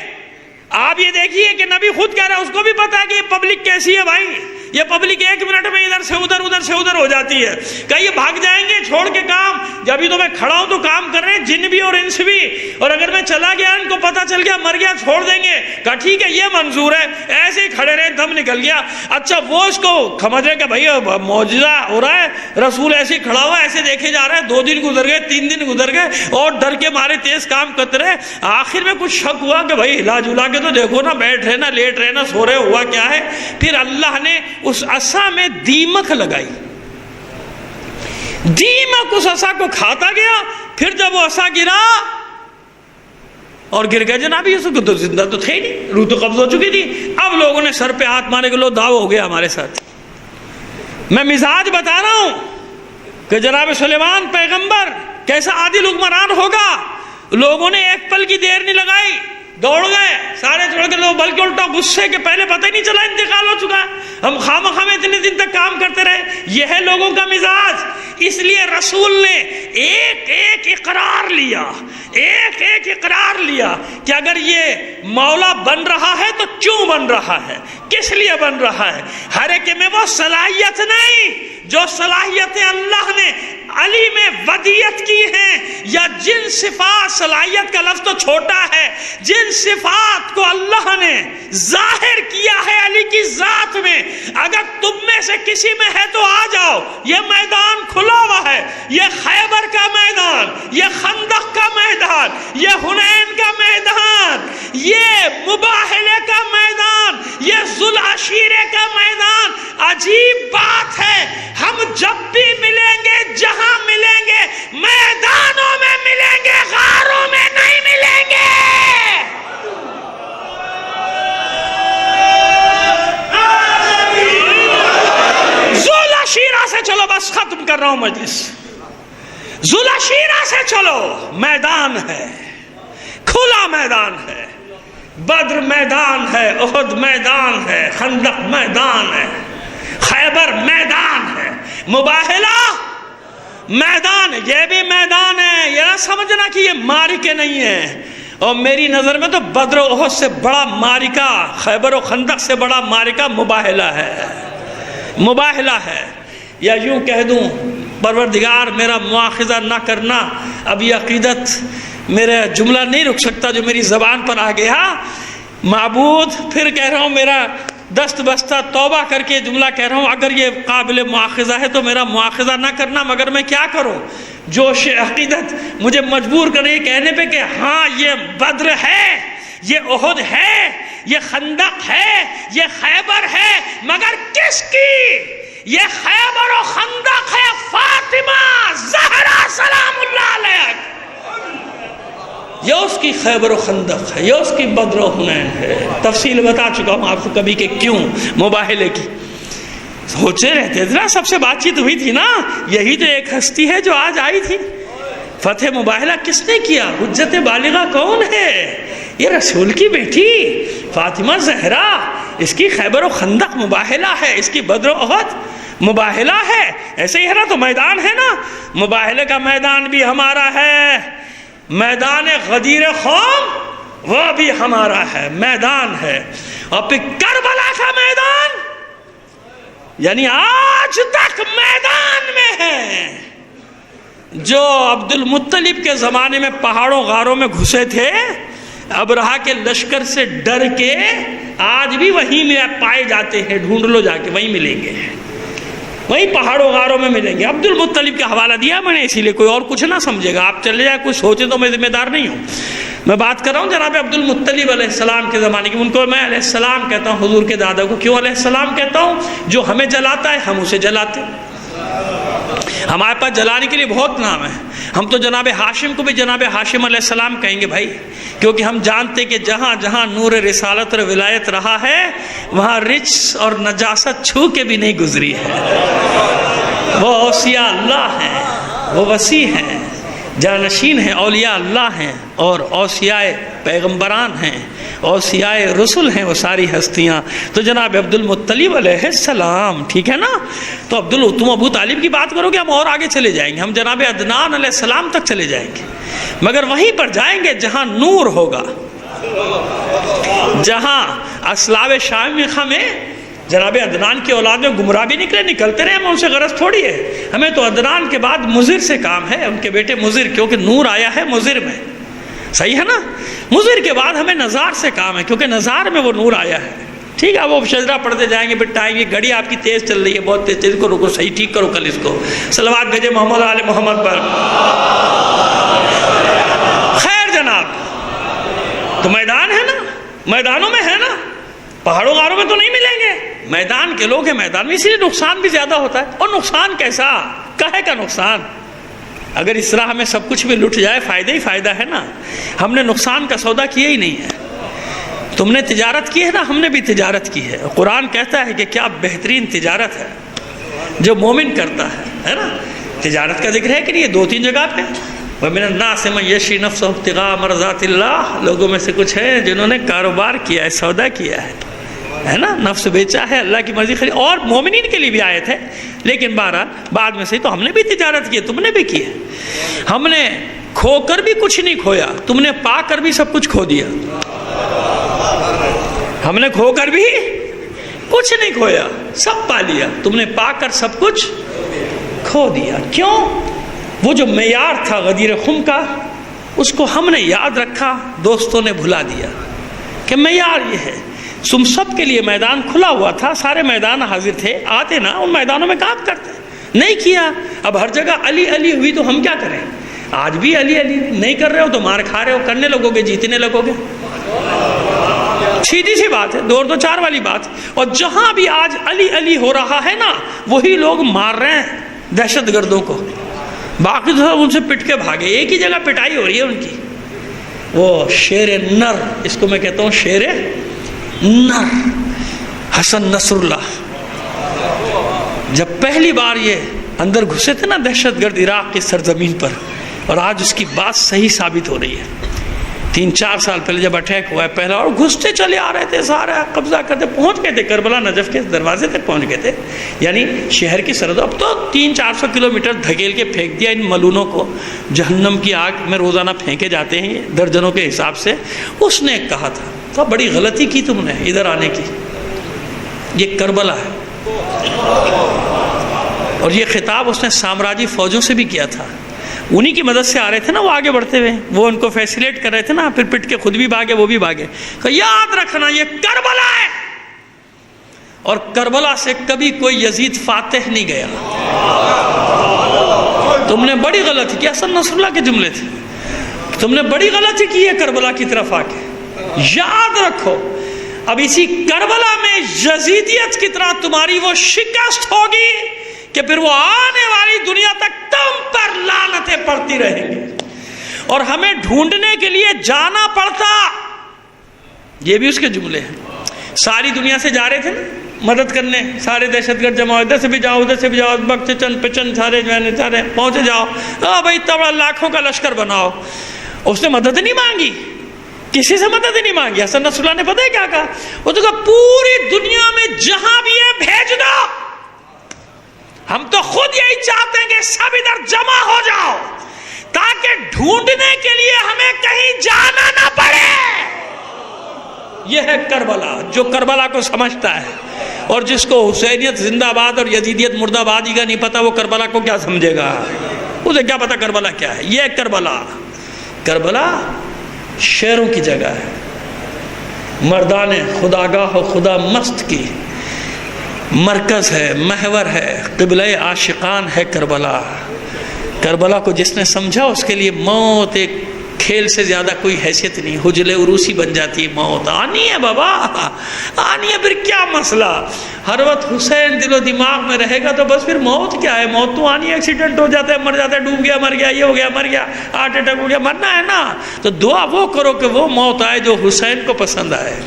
آپ یہ دیکھیے کہ نبی خود کہہ رہا ہے، اس کو بھی پتا ہے کہ یہ پبلک کیسی ہے بھائی. یہ پبلک ایک منٹ میں ادھر سے ادھر ادھر سے ادھر ہو جاتی ہے. کہ یہ بھاگ جائیں گے چھوڑ کے کام. جب ہی تو میں کھڑا ہوں تو کام کر رہے ہیں جن بھی اور انس بھی، اور اگر میں چلا گیا ان کو پتا چل گیا مر گیا چھوڑ دیں گے. کہا ٹھیک ہے یہ منظور ہے. ایسے ہی کھڑے رہے، دم نکل گیا. اچھا وہ اس کو سمجھ رہے کہ بھائی معجزہ ہو رہا ہے، رسول ایسے کھڑا ہوا ایسے دیکھے جا رہا ہے. 2 دن گزر گئے، 3 دن گزر گئے، اور ڈر کے مارے تیز کام کرتے رہے. آخر میں کچھ شک ہوا کہ بھائی ہلا جلا کے تو دیکھو نا، بیٹھ رہے نا لیٹ رہے نا سو رہے، ہوا کیا ہے. پھر اللہ نے اس عصا میں دیمک لگائی. دیمک اس عصا کو کھاتا گیا. پھر جب وہ عصا گرا اور گر گیا جناب یوسف کو، تو زندہ تو تھے نہیں، روح تو قبض ہو چکی تھی. سب لوگوں نے سر پہ ہاتھ مارے کہ لو دعویٰ ہو گیا ہمارے ساتھ. میں مزاج بتا رہا ہوں کہ جناب سلیمان پیغمبر کیسا عادل حکمران ہوگا. لوگوں نے ایک پل کی دیر نہیں لگائی, دوڑ گئے سارے چھوڑ کے. لوگ بلکہ الٹا غصے کے پہلے پتہ ہی نہیں چلا انتقال ہو چکا ہے, ہم خامخواہ اتنے دن تک کام کرتے رہے. یہ ہے لوگوں کا مزاج. اس لیے رسول نے ایک ایک اقرار لیا, ایک ایک اقرار لیا کہ اگر یہ مولا بن رہا ہے تو کیوں بن رہا ہے, کس لیے بن رہا ہے. ہر ایک میں وہ صلاحیت نہیں جو صلاحیتیں اللہ نے علی میں ودیت کی ہیں, یا جن صفات, صلاحیت کا لفظ تو چھوٹا ہے, جن صفات کو اللہ نے ظاہر کیا ہے علی کی ذات میں. اگر تم میں سے کسی میں ہے تو آ جاؤ, یہ میدان کھلا ہوا ہے. یہ خیبر کا میدان, یہ خندق کا میدان, یہ حنین کا میدان, یہ مباہلے کا میدان, یہ ذوالعشیرے کا میدان. عجیب بات ہے, ہم جب بھی ملیں گے, جہاں ملیں گے, میدانوں میں ملیں گے, غاروں میں نہیں ملیں گے. ذوالعشیرہ سے چلو, بس ختم کر رہا ہوں مجلس. ذوالعشیرہ سے چلو, میدان ہے, کھلا میدان ہے. بدر میدان ہے, احد میدان ہے, خندق میدان ہے, خیبر میدان ہے, مباہلہ میدان, یہ بھی میدان ہے. یہ نہ سمجھنا کہ یہ معرکے نہیں ہیں. اور میری نظر میں تو بدر و احد سے بڑا معرکہ, خیبر و خندق سے بڑا معرکہ مباہلہ ہے, مباہلہ ہے. یا یوں کہہ دوں, پروردگار میرا مواخذہ نہ کرنا, اب یہ عقیدت میرا جملہ نہیں رک سکتا جو میری زبان پر آ گیا. معبود, پھر کہہ رہا ہوں, میرا دست بستہ توبہ کر کے جملہ کہہ رہا ہوں, اگر یہ قابل مواخذہ ہے تو میرا مواخذہ نہ کرنا, مگر میں کیا کروں. جوش عقیدت مجھے مجبور کرے کہنے پہ کہ ہاں یہ بدر ہے, یہ احد ہے, یہ خندق ہے, یہ خیبر ہے, مگر کس کی؟ یہ خیبر و خندق ہے فاطمہ زہرا سلام اللہ علیہ. یہ اس کی خیبر و خندق ہے, یہ اس کی بدر و حنین ہے. تفصیل بتا چکا ہوں آپ کو کبھی کہ کیوں مباہلے کی. سوچے رہتے تھے نا, سب سے بات چیت ہوئی تھی نا, یہی تو ایک ہستی ہے جو آج آئی تھی. فتح مباہلہ کس نے کیا؟ حجت بالغہ کون ہے؟ یہ رسول کی بیٹی فاطمہ زہرا. اس کی خیبر و خندق مباہلہ ہے, اس کی بدر و احد مباہلہ ہے. ایسے ہی ہے نا, تو میدان ہے نا, مباہلے کا میدان بھی ہمارا ہے, میدان غدیر قوم وہ بھی ہمارا ہے, میدان ہے. اور پھر کربلا کا میدان, یعنی آج تک میدان میں ہے. جو عبد المطلب کے زمانے میں پہاڑوں غاروں میں گھسے تھے, ابرہا کے لشکر سے ڈر کے, آج بھی وہیں میں پائے جاتے ہیں. ڈھونڈ لو جا کے, وہیں ملیں گے, وہیں پہاڑوں غاروں میں ملیں گے. عبد المطلب کا حوالہ دیا میں نے, اسی لیے کوئی اور کچھ نہ سمجھے گا. آپ چلے جائیں, کچھ سوچے تو میں ذمہ دار نہیں ہوں. میں بات کر رہا ہوں جناب عبد المطلب علیہ السلام کے زمانے کی. ان کو میں علیہ السلام کہتا ہوں, حضور کے دادا کو کیوں علیہ السلام کہتا ہوں؟ جو ہمیں جلاتا ہے ہم اسے جلاتے ہیں. ہمارے پاس جلانے کے لیے بہت نام ہے. ہم تو جناب ہاشم کو بھی جناب ہاشم علیہ السلام کہیں گے بھائی, کیونکہ ہم جانتے کہ جہاں جہاں نور رسالت اور ولایت رہا ہے وہاں رچ اور نجاست چھو کے بھی نہیں گزری ہے. وہ اوصیاء اللہ ہیں, وہ وسیع ہیں, جانشین ہیں, اولیاء اللہ ہیں, اور اوصیاء پیغمبران ہیں, اوصیاء رسل ہیں وہ ساری ہستیاں. تو جناب عبد المطلب علیہ السلام, ٹھیک ہے نا. تو تم ابو طالب کی بات کرو گے, ہم اور آگے چلے جائیں گے, ہم جناب عدنان علیہ السلام تک چلے جائیں گے, مگر وہیں پر جائیں گے جہاں نور ہوگا, جہاں اسلاف شامخہ میں جناب عدنان کی اولاد میں گمراہ بھی نکلتے رہے, ہمیں ان سے غرض تھوڑی ہے. ہمیں تو عدنان کے بعد مضر سے کام ہے, ان کے بیٹے مضر, کیونکہ نور آیا ہے مضر میں, صحیح ہے نا. مضر کے بعد ہمیں نزار سے کام ہے, کیونکہ نزار میں وہ نور آیا ہے. ٹھیک ہے, وہ شجرہ پڑھتے جائیں گے, بٹائیں گے. گھڑی آپ کی تیز چل رہی ہے, بہت تیز, کو رکو, صحیح ٹھیک کرو کل اس کو. صلوات بھیجے محمد آل محمد پر. خیر جناب, تو میدان ہے نا, میدانوں میں ہے نا, پہاڑوں غاروں میں تو نہیں ملیں گے. میدان کے لوگ ہیں میدان میں, اسی لیے نقصان بھی زیادہ ہوتا ہے. اور نقصان کیسا, کہے کا نقصان. اگر اس راہ میں سب کچھ بھی لٹ جائے فائدہ ہی فائدہ ہے نا. ہم نے نقصان کا سودا کیا ہی نہیں ہے. تم نے تجارت کی ہے نا، ہم نے بھی تجارت کی ہے. قرآن کہتا ہے کہ کیا بہترین تجارت ہے جو مومن کرتا ہے نا. تجارت کا ذکر ہے کہ نہیں؟ 2-3 جگہ پہ. وَمِنَ النَّاسِ مَن يَشْرِي نَفْسَهُ ابْتِغَاءَ مَرْضَاتِ اللَّهِ، لوگوں میں سے کچھ ہیں جنہوں نے کاروبار کیا ہے، سودا کیا ہے نا، نفس بیچا ہے اللہ کی مرضی خرید. اور مومنین کے لیے بھی آیت ہے، لیکن بہرحال بعد میں سے تو ہم نے بھی تجارت کی ہے، تم نے بھی کی ہے. ہم نے کھو کر بھی کچھ نہیں کھویا، تم نے پا کر بھی سب کچھ کھو دیا. ہم نے کھو کر بھی کچھ نہیں کھویا، سب پا لیا. تم نے پا کر سب کچھ کھو دیا. کیوں؟ وہ جو معیار تھا غدیر خم کا، اس کو ہم نے یاد رکھا، دوستوں نے بھلا دیا کہ معیار یہ ہے. تم سب کے لیے میدان کھلا ہوا تھا، سارے میدان حاضر تھے، آتے نا ان میدانوں میں کام کرتے. نہیں کیا. اب ہر جگہ علی علی ہوئی تو ہم کیا کریں؟ آج بھی علی علی نہیں کر رہے ہو تو مار کھا رہے ہو. کرنے لگو گے جیتنے لگو گے. سیدھی سی بات ہے، 2-4 والی بات. اور جہاں بھی آج علی علی ہو رہا ہے نا، وہی لوگ مار رہے ہیں دہشت گردوں کو. باقی تو ان سے پٹ کے بھاگے. ایک ہی جگہ پٹائی ہو رہی ہے ان کی. وہ شیر نر، اس کو میں کہتا ہوں شیر نر، حسن نصر اللہ. جب پہلی بار یہ اندر گھسے تھے نا دہشت گرد عراق کی سرزمین پر، اور آج اس کی بات صحیح ثابت ہو رہی ہے. 3-4 سال پہلے جب اٹیک ہوا ہے پہلا، اور گھستے چلے آ رہے تھے، سارا قبضہ کرتے پہنچ گئے تھے کربلا نجف کے دروازے تک پہنچ گئے تھے، یعنی شہر کی سرحد. اب تو 300-400 کلومیٹر دھکیل کے پھینک دیا ان ملونوں کو. جہنم کی آگ میں روزانہ پھینکے جاتے ہیں درجنوں کے حساب سے. اس نے کہا تھا تو بڑی غلطی کی تم نے ادھر آنے کی، یہ کربلا ہے. اور یہ خطاب اس نے سامراجی فوجوں سے بھی کیا تھا. انہی کی مدد سے آ رہے تھے نا وہ آگے بڑھتے ہوئے، وہ ان کو فیسیلیٹ کر رہے تھے نا، پھر پٹ کے خود بھی بھاگے وہ بھی بھاگے. کہ یاد رکھنا یہ کربلا ہے، اور کربلا سے کبھی کوئی یزید فاتح نہیں گیا. تم نے بڑی غلطی کی. حسن نصر اللہ کے جملے تھے. تم نے بڑی غلطی کی ہے کربلا کی طرف آ کے. یاد رکھو اب اسی کربلا میں یزیدیت کی طرح تمہاری وہ شکست ہوگی کہ پھر وہ آنے والی دنیا تک تم پر لعنتیں پڑتی رہیں گی. اور ہمیں ڈھونڈنے کے لیے جانا پڑتا. یہ بھی اس کے جملے ہیں. ساری دنیا سے جا رہے تھے نا مدد کرنے، سارے دہشت گرد جمع، ادھر سے بھی جاؤ ادھر سے بھی جاؤ، بخت چند پچن سارے جو ہے سارے پہنچے جاؤ. بھائی اتنا بڑا لاکھوں کا لشکر بناؤ. اس نے مدد نہیں مانگی، کسی سے مدد نہیں مانگی. حسن نصر اللہ نے پتہ ہے کیا کہا؟ وہ تو کہا پوری دنیا میں جہاں بھی ہے بھیج دو. ہم تو خود یہی چاہتے ہیں کہ سب ادھر جمع ہو جاؤ تاکہ ڈھونڈنے کے لیے ہمیں کہیں جانا نہ پڑے. یہ ہے کربلا. جو کربلا کو سمجھتا ہے اور جس کو حسینیت زندہ باد اور یزیدیت مردہ آبادی کا نہیں پتا، وہ کربلا کو کیا سمجھے گا؟ اسے کیا پتا کربلا کیا ہے. یہ کربلا، کربلا شیروں کی جگہ ہے. مردان خداگاہ و خدا مست کی مرکز ہے، محور ہے، قبلہ عاشقان ہے کربلا. کربلا کو جس نے سمجھا اس کے لیے موت ایک کھیل سے زیادہ کوئی حیثیت نہیں. حجل عروسی بن جاتی ہے موت. آنی ہے بابا، آنی ہے. پھر کیا مسئلہ؟ ہر وقت حسین دل و دماغ میں رہے گا تو بس پھر موت کیا ہے؟ موت تو آنی ہے. ایکسیڈنٹ ہو جاتا ہے، مر جاتا ہے، ڈوب گیا مر گیا، یہ ہو گیا مر گیا، ہارٹ اٹیک ہو گیا، مرنا ہے نا. تو دعا وہ کرو کہ وہ موت آئے جو حسین کو پسند آئے.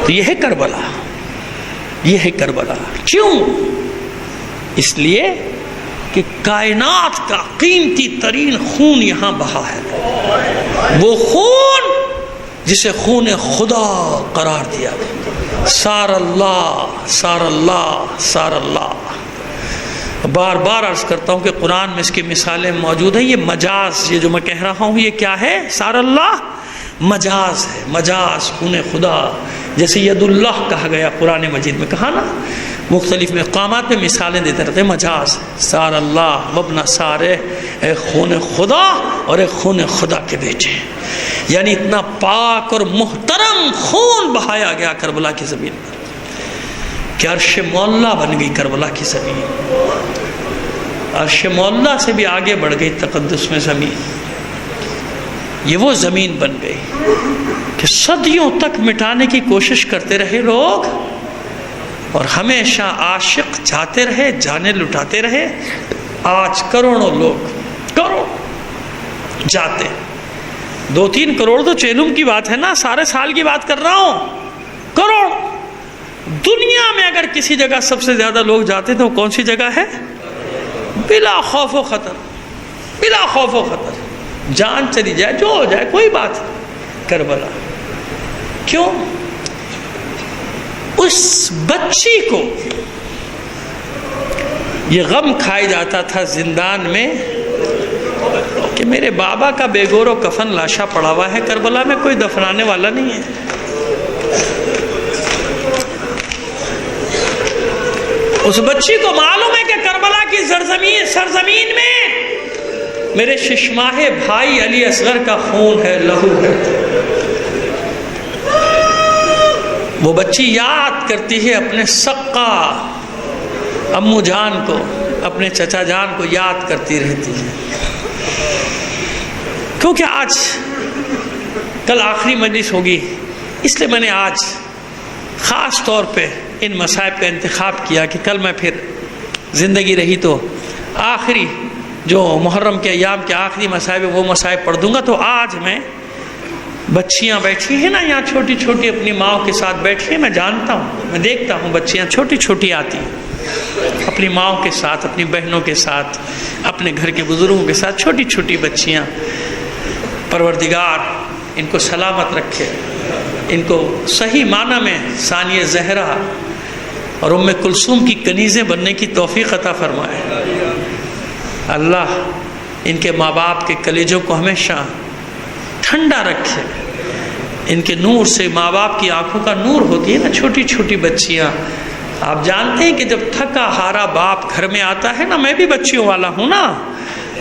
تو یہ ہے کربلا، یہ ہے کربلا. کیوں؟ اس لیے کہ کائنات کا قیمتی ترین خون یہاں بہا ہے. وہ خون جسے خون خدا قرار دیا گیا. سار اللہ سار اللہ سار اللہ. بار بار عرض کرتا ہوں کہ قرآن میں اس کی مثالیں موجود ہیں. یہ مجاز، یہ جو میں کہہ رہا ہوں یہ کیا ہے؟ سار اللہ مجاز ہے. مجاز خون خدا، جیسے ید اللہ کہا گیا قرآن مجید میں، کہا نا مختلف مقامات میں مثالیں دیتے رہتے ہیں. مجاز سار اللہ وابن سارے، اے خون خدا اور اے خون خدا کے بیٹے. یعنی اتنا پاک اور محترم خون بہایا گیا کربلا کی زمین پر کہ عرش مولا بن گئی کربلا کی زمین. عرش مولا سے بھی آگے بڑھ گئی تقدس میں زمین. یہ وہ زمین بن گئی کہ صدیوں تک مٹانے کی کوشش کرتے رہے لوگ، اور ہمیشہ عاشق جاتے رہے، جانے لٹاتے رہے. آج کروڑوں لوگ، کروڑ جاتے 2-3 کروڑ تو چیلم کی بات ہے نا، سارے سال کی بات کر رہا ہوں، کروڑ۔ دنیا میں اگر کسی جگہ سب سے زیادہ لوگ جاتے تو کون سی جگہ ہے؟ بلا خوف و خطر، بلا خوف و خطر، جان چلی جائے جو ہو جائے کوئی بات نہیں، کربلا۔ کیوں؟ اس بچی کو یہ غم کھایا جاتا تھا زندان میں کہ میرے بابا کا بے گور و کفن لاشا پڑا ہوا ہے کربلا میں، کوئی دفنانے والا نہیں ہے۔ اس بچی کو معلوم ہے کہ کربلا کی سرزمین میں میرے ششماہ بھائی علی اصغر کا خون ہے، لہو ہے۔ وہ بچی یاد کرتی ہے اپنے سقا امو جان کو، اپنے چچا جان کو یاد کرتی رہتی ہے۔ کیونکہ آج کل آخری مجلس ہوگی، اس لیے میں نے آج خاص طور پہ ان مصائب کا انتخاب کیا کہ کل میں پھر زندگی رہی تو آخری جو محرم کے ایام کے آخری مصائب وہ مصائب پڑھ دوں گا۔ تو آج میں بچیاں بیٹھی ہیں نا یہاں، چھوٹی چھوٹی اپنی ماؤں کے ساتھ بیٹھی ہیں، میں جانتا ہوں، میں دیکھتا ہوں بچیاں چھوٹی چھوٹی آتی ہیں اپنی ماؤں کے ساتھ، اپنی بہنوں کے ساتھ، اپنے گھر کے بزرگوں کے ساتھ، چھوٹی چھوٹی بچیاں۔ پروردگار ان کو سلامت رکھے، ان کو صحیح معنی میں ثانیہ زہرا اور ام کلثوم کی کنیزیں بننے کی توفیق عطا فرمائے۔ اللہ ان کے ماں باپ کے کلیجوں کو ہمیشہ ٹھنڈا رکھے، ان کے نور سے، ماں باپ کی آنکھوں کا نور ہوتی ہے نا چھوٹی چھوٹی بچیاں۔ آپ جانتے ہیں کہ جب تھکا ہارا باپ گھر میں آتا ہے نا، میں بھی بچیوں والا ہوں نا،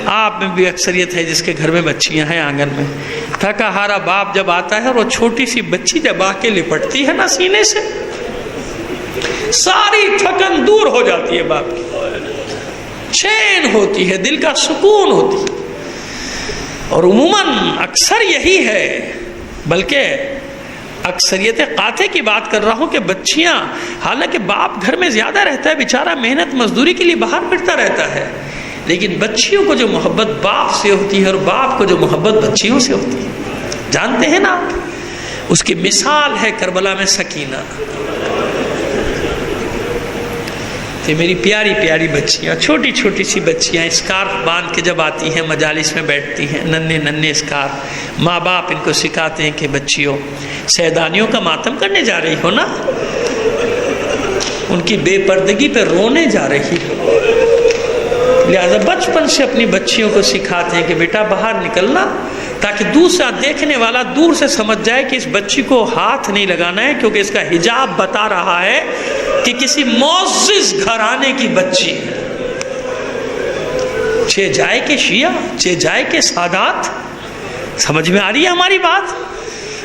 آپ میں بھی اکثریت ہے جس کے گھر میں بچیاں ہیں آنگن میں، تھکا ہارا باپ جب آتا ہے اور وہ چھوٹی سی بچی جب آ کے لپٹتی ہے نا سینے سے، ساری تھکن دور ہو جاتی ہے، باپ کی چین ہوتی ہے، دل کا سکون ہوتی ہے۔ اور عموماً اکثر یہی ہے، بلکہ اکثریت قاطع کی بات کر رہا ہوں کہ بچیاں، حالانکہ باپ گھر میں زیادہ رہتا ہے بیچارہ، محنت مزدوری کے لیے باہر پھرتا رہتا ہے، لیکن بچیوں کو جو محبت باپ سے ہوتی ہے اور باپ کو جو محبت بچیوں سے ہوتی ہے، جانتے ہیں نا، اس کی مثال ہے کربلا میں سکینہ۔ کہ میری پیاری پیاری بچیاں، چھوٹی چھوٹی سی بچیاں اسکارف باندھ کے جب آتی ہیں مجالس میں بیٹھتی ہیں، ننھے ننھے اسکارف، ماں باپ ان کو سکھاتے ہیں کہ بچیوں سیدانیوں کا ماتم کرنے جا رہی ہو نا، ان کی بے پردگی پہ رونے جا رہی ہو، لہذا بچپن سے اپنی بچیوں کو سکھاتے ہیں کہ بیٹا باہر نکلنا، تاکہ دوسرا دیکھنے والا دور سے سمجھ جائے کہ اس بچی کو ہاتھ نہیں لگانا ہے، کیونکہ اس کا حجاب بتا رہا ہے کہ کسی معزز گھرانے کی بچی ہے۔ چھ جائے کے شیعہ، چھ جائے کے سادات، سمجھ میں آ رہی ہے ہماری بات؟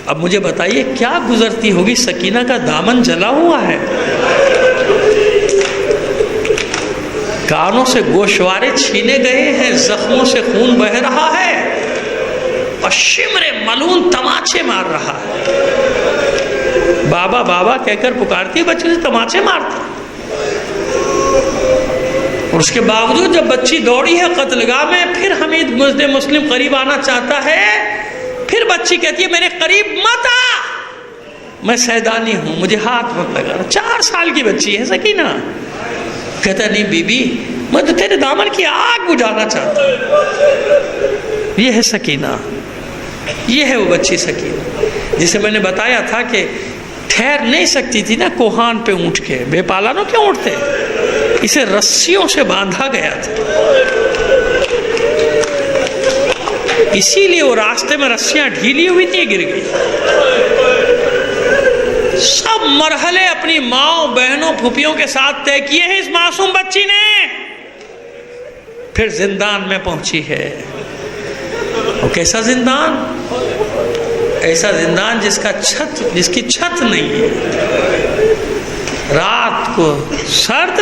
اب مجھے بتائیے کیا گزرتی ہوگی، سکینہ کا دامن جلا ہوا ہے، کانوں سے گوشوارے چھینے گئے ہیں، زخموں سے خون بہہ رہا ہے، اور شمر ملون تماچے مار رہا ہے۔ بابا بابا کہہ کر پکارتی، بچے سے تماچے مارتا، اور اس کے باوجود جب بچی دوڑی ہے قتلگاہ میں، پھر حمید مسلم قریب آنا چاہتا ہے، پھر بچی کہتی ہے میرے قریب مت آ، میں سیدانی ہوں، مجھے ہاتھ مت لگانا۔ 4 سال کی بچی ہے سکینہ، کہتا نہیں بی بی میں تو تیرے دامن کی آگ بجھانا چاہتا ہوں۔ یہ ہے سکینہ، یہ ہے وہ بچی سکینہ جسے میں نے بتایا تھا کہ ٹھہر نہیں سکتی تھی نا کوہان پہ اونٹ کے، بے پالانوں کیوں اٹھتے، اسے رسیوں سے باندھا گیا تھا، اسی لیے وہ راستے میں رسیاں ڈھیلی ہوئی تھی، گر گئی۔ سب مرحلے اپنی ماں بہنوں پھوپھیوں کے ساتھ طے کیے ہیں اس معصوم بچی نے، پھر زندان میں پہنچی ہے۔ اور کیسا زندان؟ ایسا زندان جس کی چھت نہیں ہے، رات کو سرد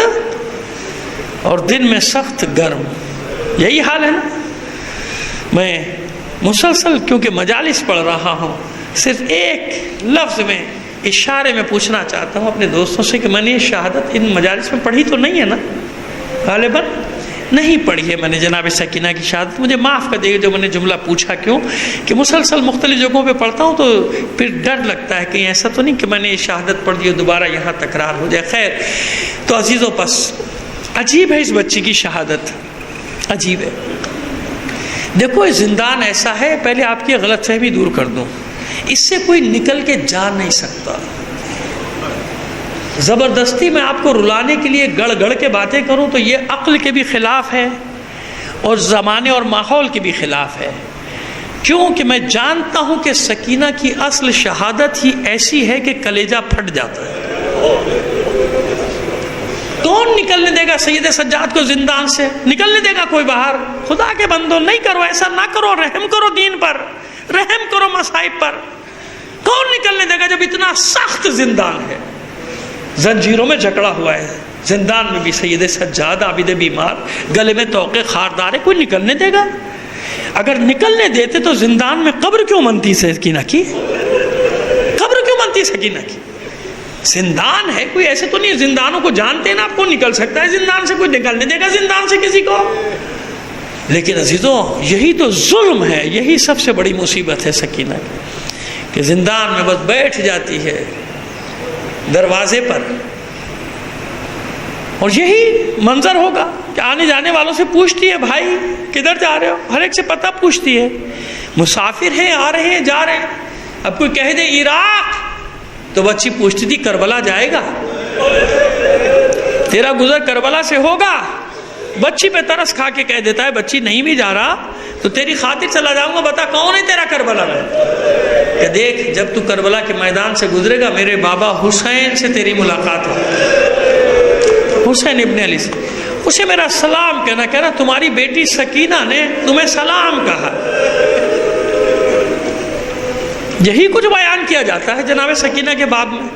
اور دن میں سخت گرم، یہی حال ہے نا۔ میں مسلسل کیونکہ مجالس پڑھ رہا ہوں، صرف ایک لفظ میں اشارے میں پوچھنا چاہتا ہوں اپنے دوستوں سے کہ میں نے یہ شہادت ان مجالس میں پڑھی تو نہیں ہے نا غالباً؟ نہیں پڑھی ہے میں نے جناب سکینہ کی شہادت، مجھے معاف کر دیجیے جو میں نے جملہ پوچھا کیوں کہ مسلسل مختلف جگہوں پہ پڑھتا ہوں تو پھر ڈر لگتا ہے کہیں ایسا تو نہیں کہ میں نے یہ شہادت پڑھ دی اور دوبارہ یہاں تکرار ہو جائے۔ خیر تو عزیزوں، پس عجیب ہے اس بچی کی شہادت، عجیب ہے۔ دیکھو یہ زندان ایسا ہے، پہلے آپ کی غلط فہمی دور کر دوں، اس سے کوئی نکل کے جا نہیں سکتا۔ زبردستی میں آپ کو رلانے کے لیے گڑ گڑ کے باتیں کروں تو یہ عقل کے بھی خلاف ہے اور زمانے اور ماحول کے بھی خلاف ہے، کیونکہ میں جانتا ہوں کہ سکینہ کی اصل شہادت ہی ایسی ہے کہ کلیجہ پھٹ جاتا ہے۔ کون نکلنے دے گا سید سجاد کو زندان سے؟ نکلنے دے گا کوئی باہر؟ خدا کے بندو نہیں کرو، ایسا نہ کرو، رحم کرو دین پر، رحم کرو مصائب پر۔ کون نکلنے دے گا جب اتنا سخت زندان ہے، زنجیروں میں جکڑا ہوا ہے، زندان میں بھی سید سجاد عابد بیمار، گلے میں توقے خاردار ہے، کوئی نکلنے دے گا؟ اگر نکلنے دیتے تو زندان میں قبر کیوں بنتی سکینہ کی؟ قبر کیوں بنتی سکینہ کی؟ زندان ہے، کوئی ایسے تو نہیں، زندانوں کو جانتے ہیں نا آپ، کو نکل سکتا ہے زندان سے، کوئی نکلنے دے گا زندان سے کسی کو؟ لیکن عزیزوں یہی تو ظلم ہے، یہی سب سے بڑی مصیبت ہے سکینہ کی، کہ زندان میں بس بیٹھ جاتی ہے دروازے پر، اور یہی منظر ہوگا کہ آنے جانے والوں سے پوچھتی ہے بھائی کدھر جا رہے ہو، ہر ایک سے پتہ پوچھتی ہے، مسافر ہیں، آ رہے ہیں، جا رہے ہیں۔ اب کوئی کہہ دے عراق تو بچی پوچھتی تھی کربلا جائے گا، تیرا گزر کربلا سے ہوگا؟ بچی پہ ترس کھا کے کہہ دیتا ہے بچی نہیں بھی جا رہا تو تیری خاطر چلا جاؤں گا، بتا کون ہے تیرا کربلا میں؟ کہ دیکھ جب تو کربلا کے میدان سے گزرے گا میرے بابا حسین سے تیری ملاقات ہو، حسین ابن علی سے، اسے میرا سلام کہنا تمہاری بیٹی سکینہ نے تمہیں سلام کہا۔ یہی کچھ بیان کیا جاتا ہے جناب سکینہ کے باب میں۔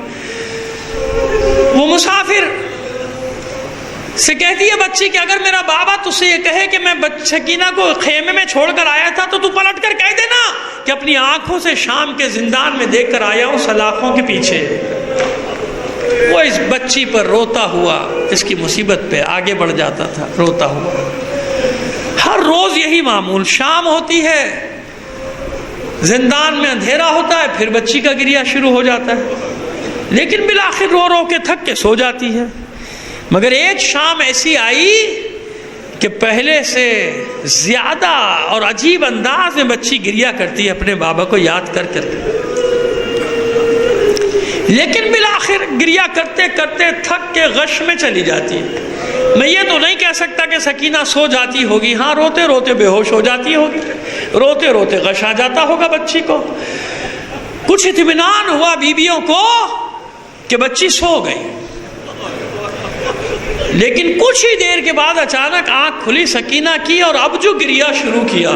وہ مسافر سے کہتی ہے بچی کہ اگر میرا بابا تجھ سے یہ کہے کہ میں سکینہ کو خیمے میں چھوڑ کر آیا تھا تو پلٹ کر کہہ دینا کہ اپنی آنکھوں سے شام کے زندان میں دیکھ کر آیا ہوں سلاخوں کے پیچھے۔ وہ اس بچی پر روتا ہوا اس کی مصیبت پہ آگے بڑھ جاتا تھا، روتا ہوا۔ ہر روز یہی معمول، شام ہوتی ہے، زندان میں اندھیرا ہوتا ہے، پھر بچی کا گریہ شروع ہو جاتا ہے، لیکن بالآخر رو رو کے تھک کے سو جاتی ہے۔ مگر ایک شام ایسی آئی کہ پہلے سے زیادہ اور عجیب انداز میں بچی گریہ کرتی ہے اپنے بابا کو یاد کر کر کے، لیکن بالآخر گریہ کرتے کرتے تھک کے غش میں چلی جاتی ہے۔ میں یہ تو نہیں کہہ سکتا کہ سکینہ سو جاتی ہوگی، ہاں روتے روتے بے ہوش ہو جاتی ہوگی، روتے روتے غش آ جاتا ہوگا بچی کو۔ کچھ اطمینان ہوا بیویوں کو کہ بچی سو گئی، لیکن کچھ ہی دیر کے بعد اچانک آنکھ کھلی سکینہ کی، اور اب جو گریہ شروع کیا،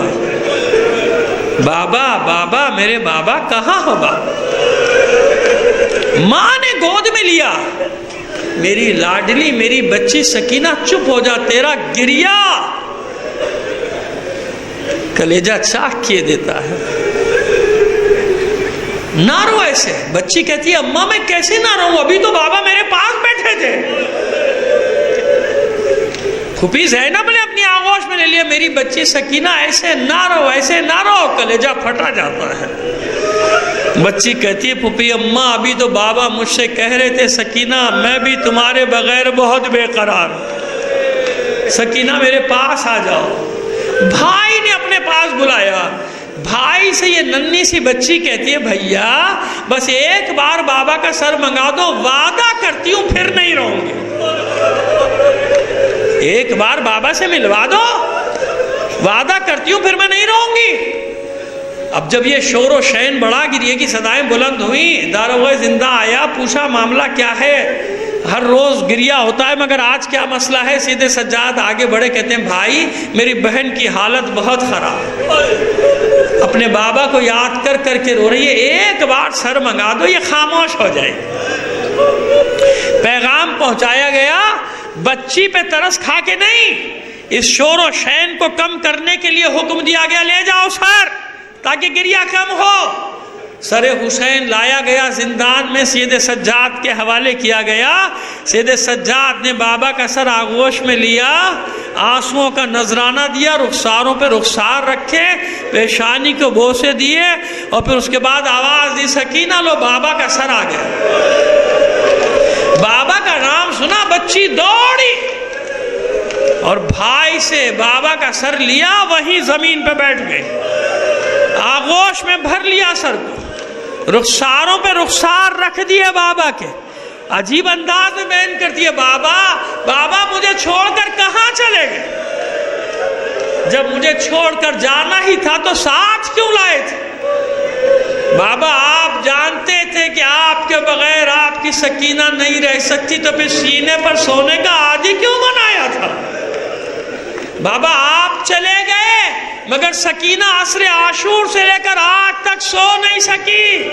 بابا بابا میرے بابا کہاں ہو بابا؟ ماں نے گود میں لیا، میری لاڈلی میری بچی سکینہ چپ ہو جا، تیرا گریہ کلیجہ چاک کیے دیتا ہے، نہ رو ایسے۔ بچی کہتی ہے اماں میں کیسے نہ رہوں، ابھی تو بابا میرے پاس بیٹھے تھے۔ پھوپھی زینب نے اپنی آغوش میں لے لیا، میری بچی سکینہ ایسے نہ رو، ایسے نہ رو، کلیجہ پھٹا جاتا ہے۔ بچی کہتی ہے پھوپھی اماں ابھی تو بابا مجھ سے کہہ رہے تھے سکینہ میں بھی تمہارے بغیر بہت بے قرار ہوں، سکینہ میرے پاس آ جاؤ۔ بھائی نے اپنے پاس بلایا، بھائی سے یہ ننھی سی بچی کہتی ہے بھیا بس ایک بار بابا کا سر منگا دو، وعدہ کرتی ہوں پھر نہیں رہوں گی، ایک بار بابا سے ملوا دو، وعدہ کرتی ہوں پھر میں نہیں رہوں گی۔ اب جب یہ شور و شین بڑا، گریے کی صدائیں بلند ہوئیں، داروغہ زندہ آیا، پوچھا معاملہ کیا ہے؟ ہر روز گریہ ہوتا ہے مگر آج کیا مسئلہ ہے؟ سیدھے سجاد آگے بڑھے، کہتے ہیں بھائی میری بہن کی حالت بہت خراب، اپنے بابا کو یاد کر کر کے رو رہی ہے، ایک بار سر منگا دو یہ خاموش ہو جائے۔ پیغام پہنچایا گیا، بچی پہ ترس کھا کے نہیں، اس شور و شین کو کم کرنے کے لیے حکم دیا گیا لے جاؤ سر، تاکہ گریہ کم ہو۔ سر حسین لایا گیا زندان میں، سید سجاد کے حوالے کیا گیا۔ سید سجاد نے بابا کا سر آغوش میں لیا، آنسوؤں کا نذرانہ دیا، رخساروں پہ رخسار رکھے، پیشانی کو بوسے دیے، اور پھر اس کے بعد آواز دی سکینہ لو بابا کا سر آ گیا۔ بابا کا نام سنا بچی دوڑی اور بھائی سے بابا کا سر لیا، وہیں زمین پہ بیٹھ گئی، آغوش میں بھر لیا سر کو، رخساروں پہ رخسار رکھ دیے بابا کے۔ عجیب انداز میں بیان کرتی ہے، بابا مجھے چھوڑ کر کہاں چلے گئے؟ جب مجھے چھوڑ کر جانا ہی تھا تو ساتھ کیوں لائے تھے؟ بابا آپ جانتے تھے کہ آپ کے بغیر آپ کی سکینہ نہیں رہ سکتی، تو پھر سینے پر سونے کا عادی کیوں بنایا تھا؟ بابا آپ چلے گئے مگر سکینہ عصر عاشور سے لے کر آج تک سو نہیں سکی۔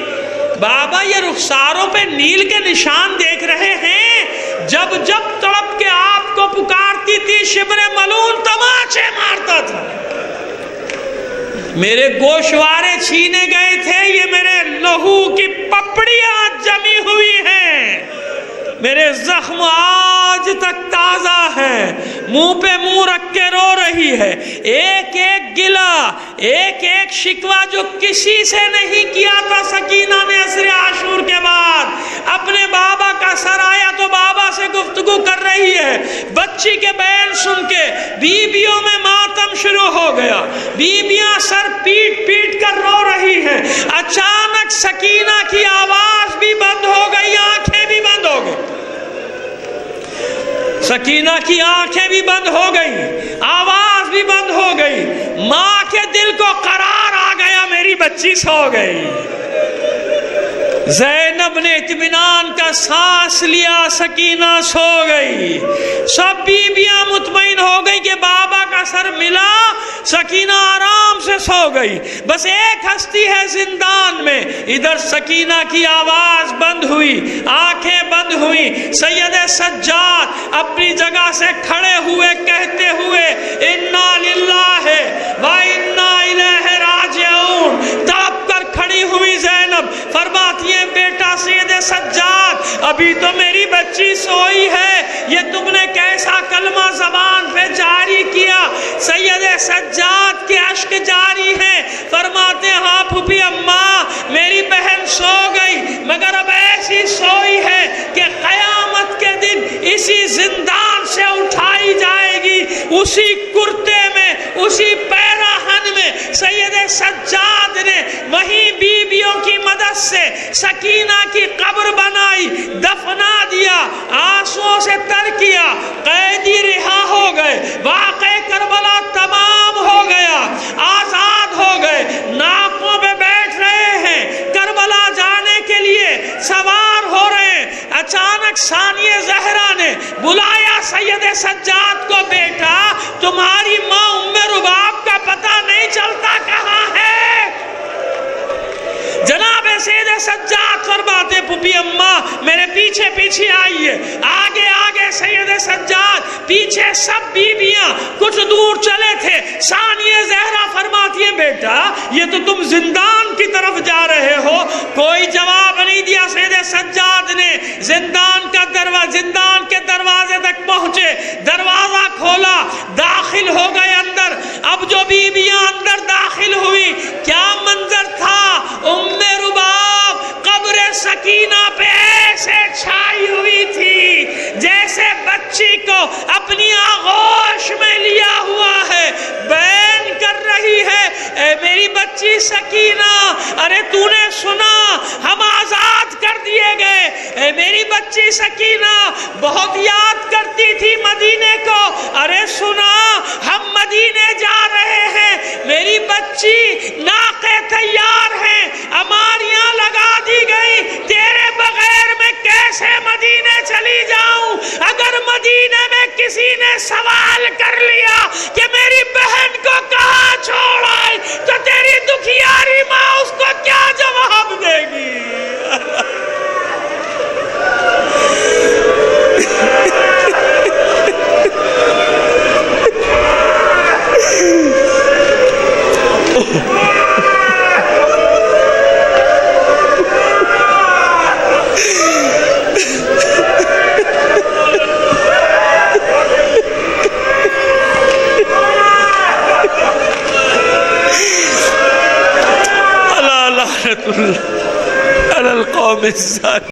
بابا یہ رخساروں پہ نیل کے نشان دیکھ رہے ہیں، جب جب تڑپ کے آپ کو پکارتی تھی شبر ملون تماچے مارتا تھا، میرے گوشوارے چھینے گئے تھے، یہ میرے لہو کی پپڑیاں جمی ہوئی ہیں، میرے زخم آج تک تازہ ہے، منہ پہ منہ رکھ کے رو رہی ہے، ایک ایک گلہ، ایک ایک شکوہ جو کسی سے نہیں کیا تھا سکینہ نے عصر عاشور کے بعد، اپنے بابا کا سر آیا تو بابا سے گفتگو کر رہی ہے، بچی کے بیان سن کے بیویوں میں ماتم شروع ہو گیا، بیویاں سر پیٹ پیٹ کر رو رہی ہیں۔ اچانک سکینہ کی آواز بھی بند ہو گئی، آنکھیں بھی بند ہو گئی، سکینہ کی آنکھیں بھی بند ہو گئی، آواز بھی بند ہو گئی، ماں کے دل کو قرار آ گیا، میری بچی سو گئی۔ زینب نے اطمینان کا سانس لیا، سکینہ سو گئی، سب بیویاں مطمئن ہو گئی کہ بابا کا سر ملا، سکینہ آرام سے سو گئی۔ بس ایک ہستی ہے زندان میں، ادھر سکینہ کی آواز بند ہوئی، آنکھیں بند ہوئی، سید سجاد اپنی جگہ سے کھڑے ہوئے کہتے ہوئے انا للہ و انا الیہ راجعون، تڑپ کر کھڑی ہوئی زینب فرماتی ہے بیٹا سید سجاد ابھی تو میری بچی سوئی ہے، یہ تم نے کیسا کلمہ زبان پہ جاری کیا؟ سید سجاد کے اشک جاری ہیں، فرماتے ہاں پھوپھی اماں میری بہن سو گئی، مگر اب ایسی سوئی ہے کہ قیامت کے دن اسی زندان سے اٹھائی جائے گی، اسی کرتے میں، اسی پیراہن میں۔ سید سجاد نے وہیں بیویوں کی مدد سے سکینہ کی قبر بنائی، دفنا دیا، آنسوؤں سے تر کیا، قیدی رہا ہو گئے، واقعہ کربلا تمام ہو گیا، آزاد ہو گئے، ناقوں پہ بیٹھ رہے ہیں، کربلا جانے کے لیے سوار ہو رہے ہیں۔ اچانک ثانیہ زہرا نے بلایا سید سجاد کو، بیٹا تمہاری ماں ام رباب کا پتہ نہیں چلتا کہاں ہے؟ جناب سید سجاد فرماتے پھوپھی اماں میرے پیچھے پیچھے آئیے، آگے آگے سید سجاد، پیچھے سب بیویاں، کچھ دور چلے تھے۔ ثانیہ زہرا فرماتی ہے بیٹا یہ تو تم زندان کی طرف جا رہے ہو، کوئی جواب نہیں دیا۔ سید سجاد نے زندان کے دروازے تک پہنچے، دروازہ کھولا، داخل ہو گئے اندر۔ اب جو بیویاں اندر داخل ہوئی کیا منظر تھا، ام رباب قبر سکینہ پہ ایسے چھائی ہوئی تھی جیسے بچی کو اپنی آغوش میں لیا ہوا ہے، بیان کر رہی ہے اے میری بچی سکینہ، ارے تو نے سنا ہم آزاد کر دیے گئے، اے میری بچی سکینہ بہت یاد کرتی تھی مدینے کو، ارے سنا ہم مدینے جا رہے ہیں، میری بچی ناقے تیار ہیں، اماریاں لگا دی گئی، تیرے بغیر میں کیسے مدینے چلی جاؤں؟ اگر مدینے میں کسی نے سوال کر لیا کہ میری بہن کو کہاں چھوڑ آئے تو تیری دکھیاری ماں اس کو کیا جواب دے گی؟ الإنسان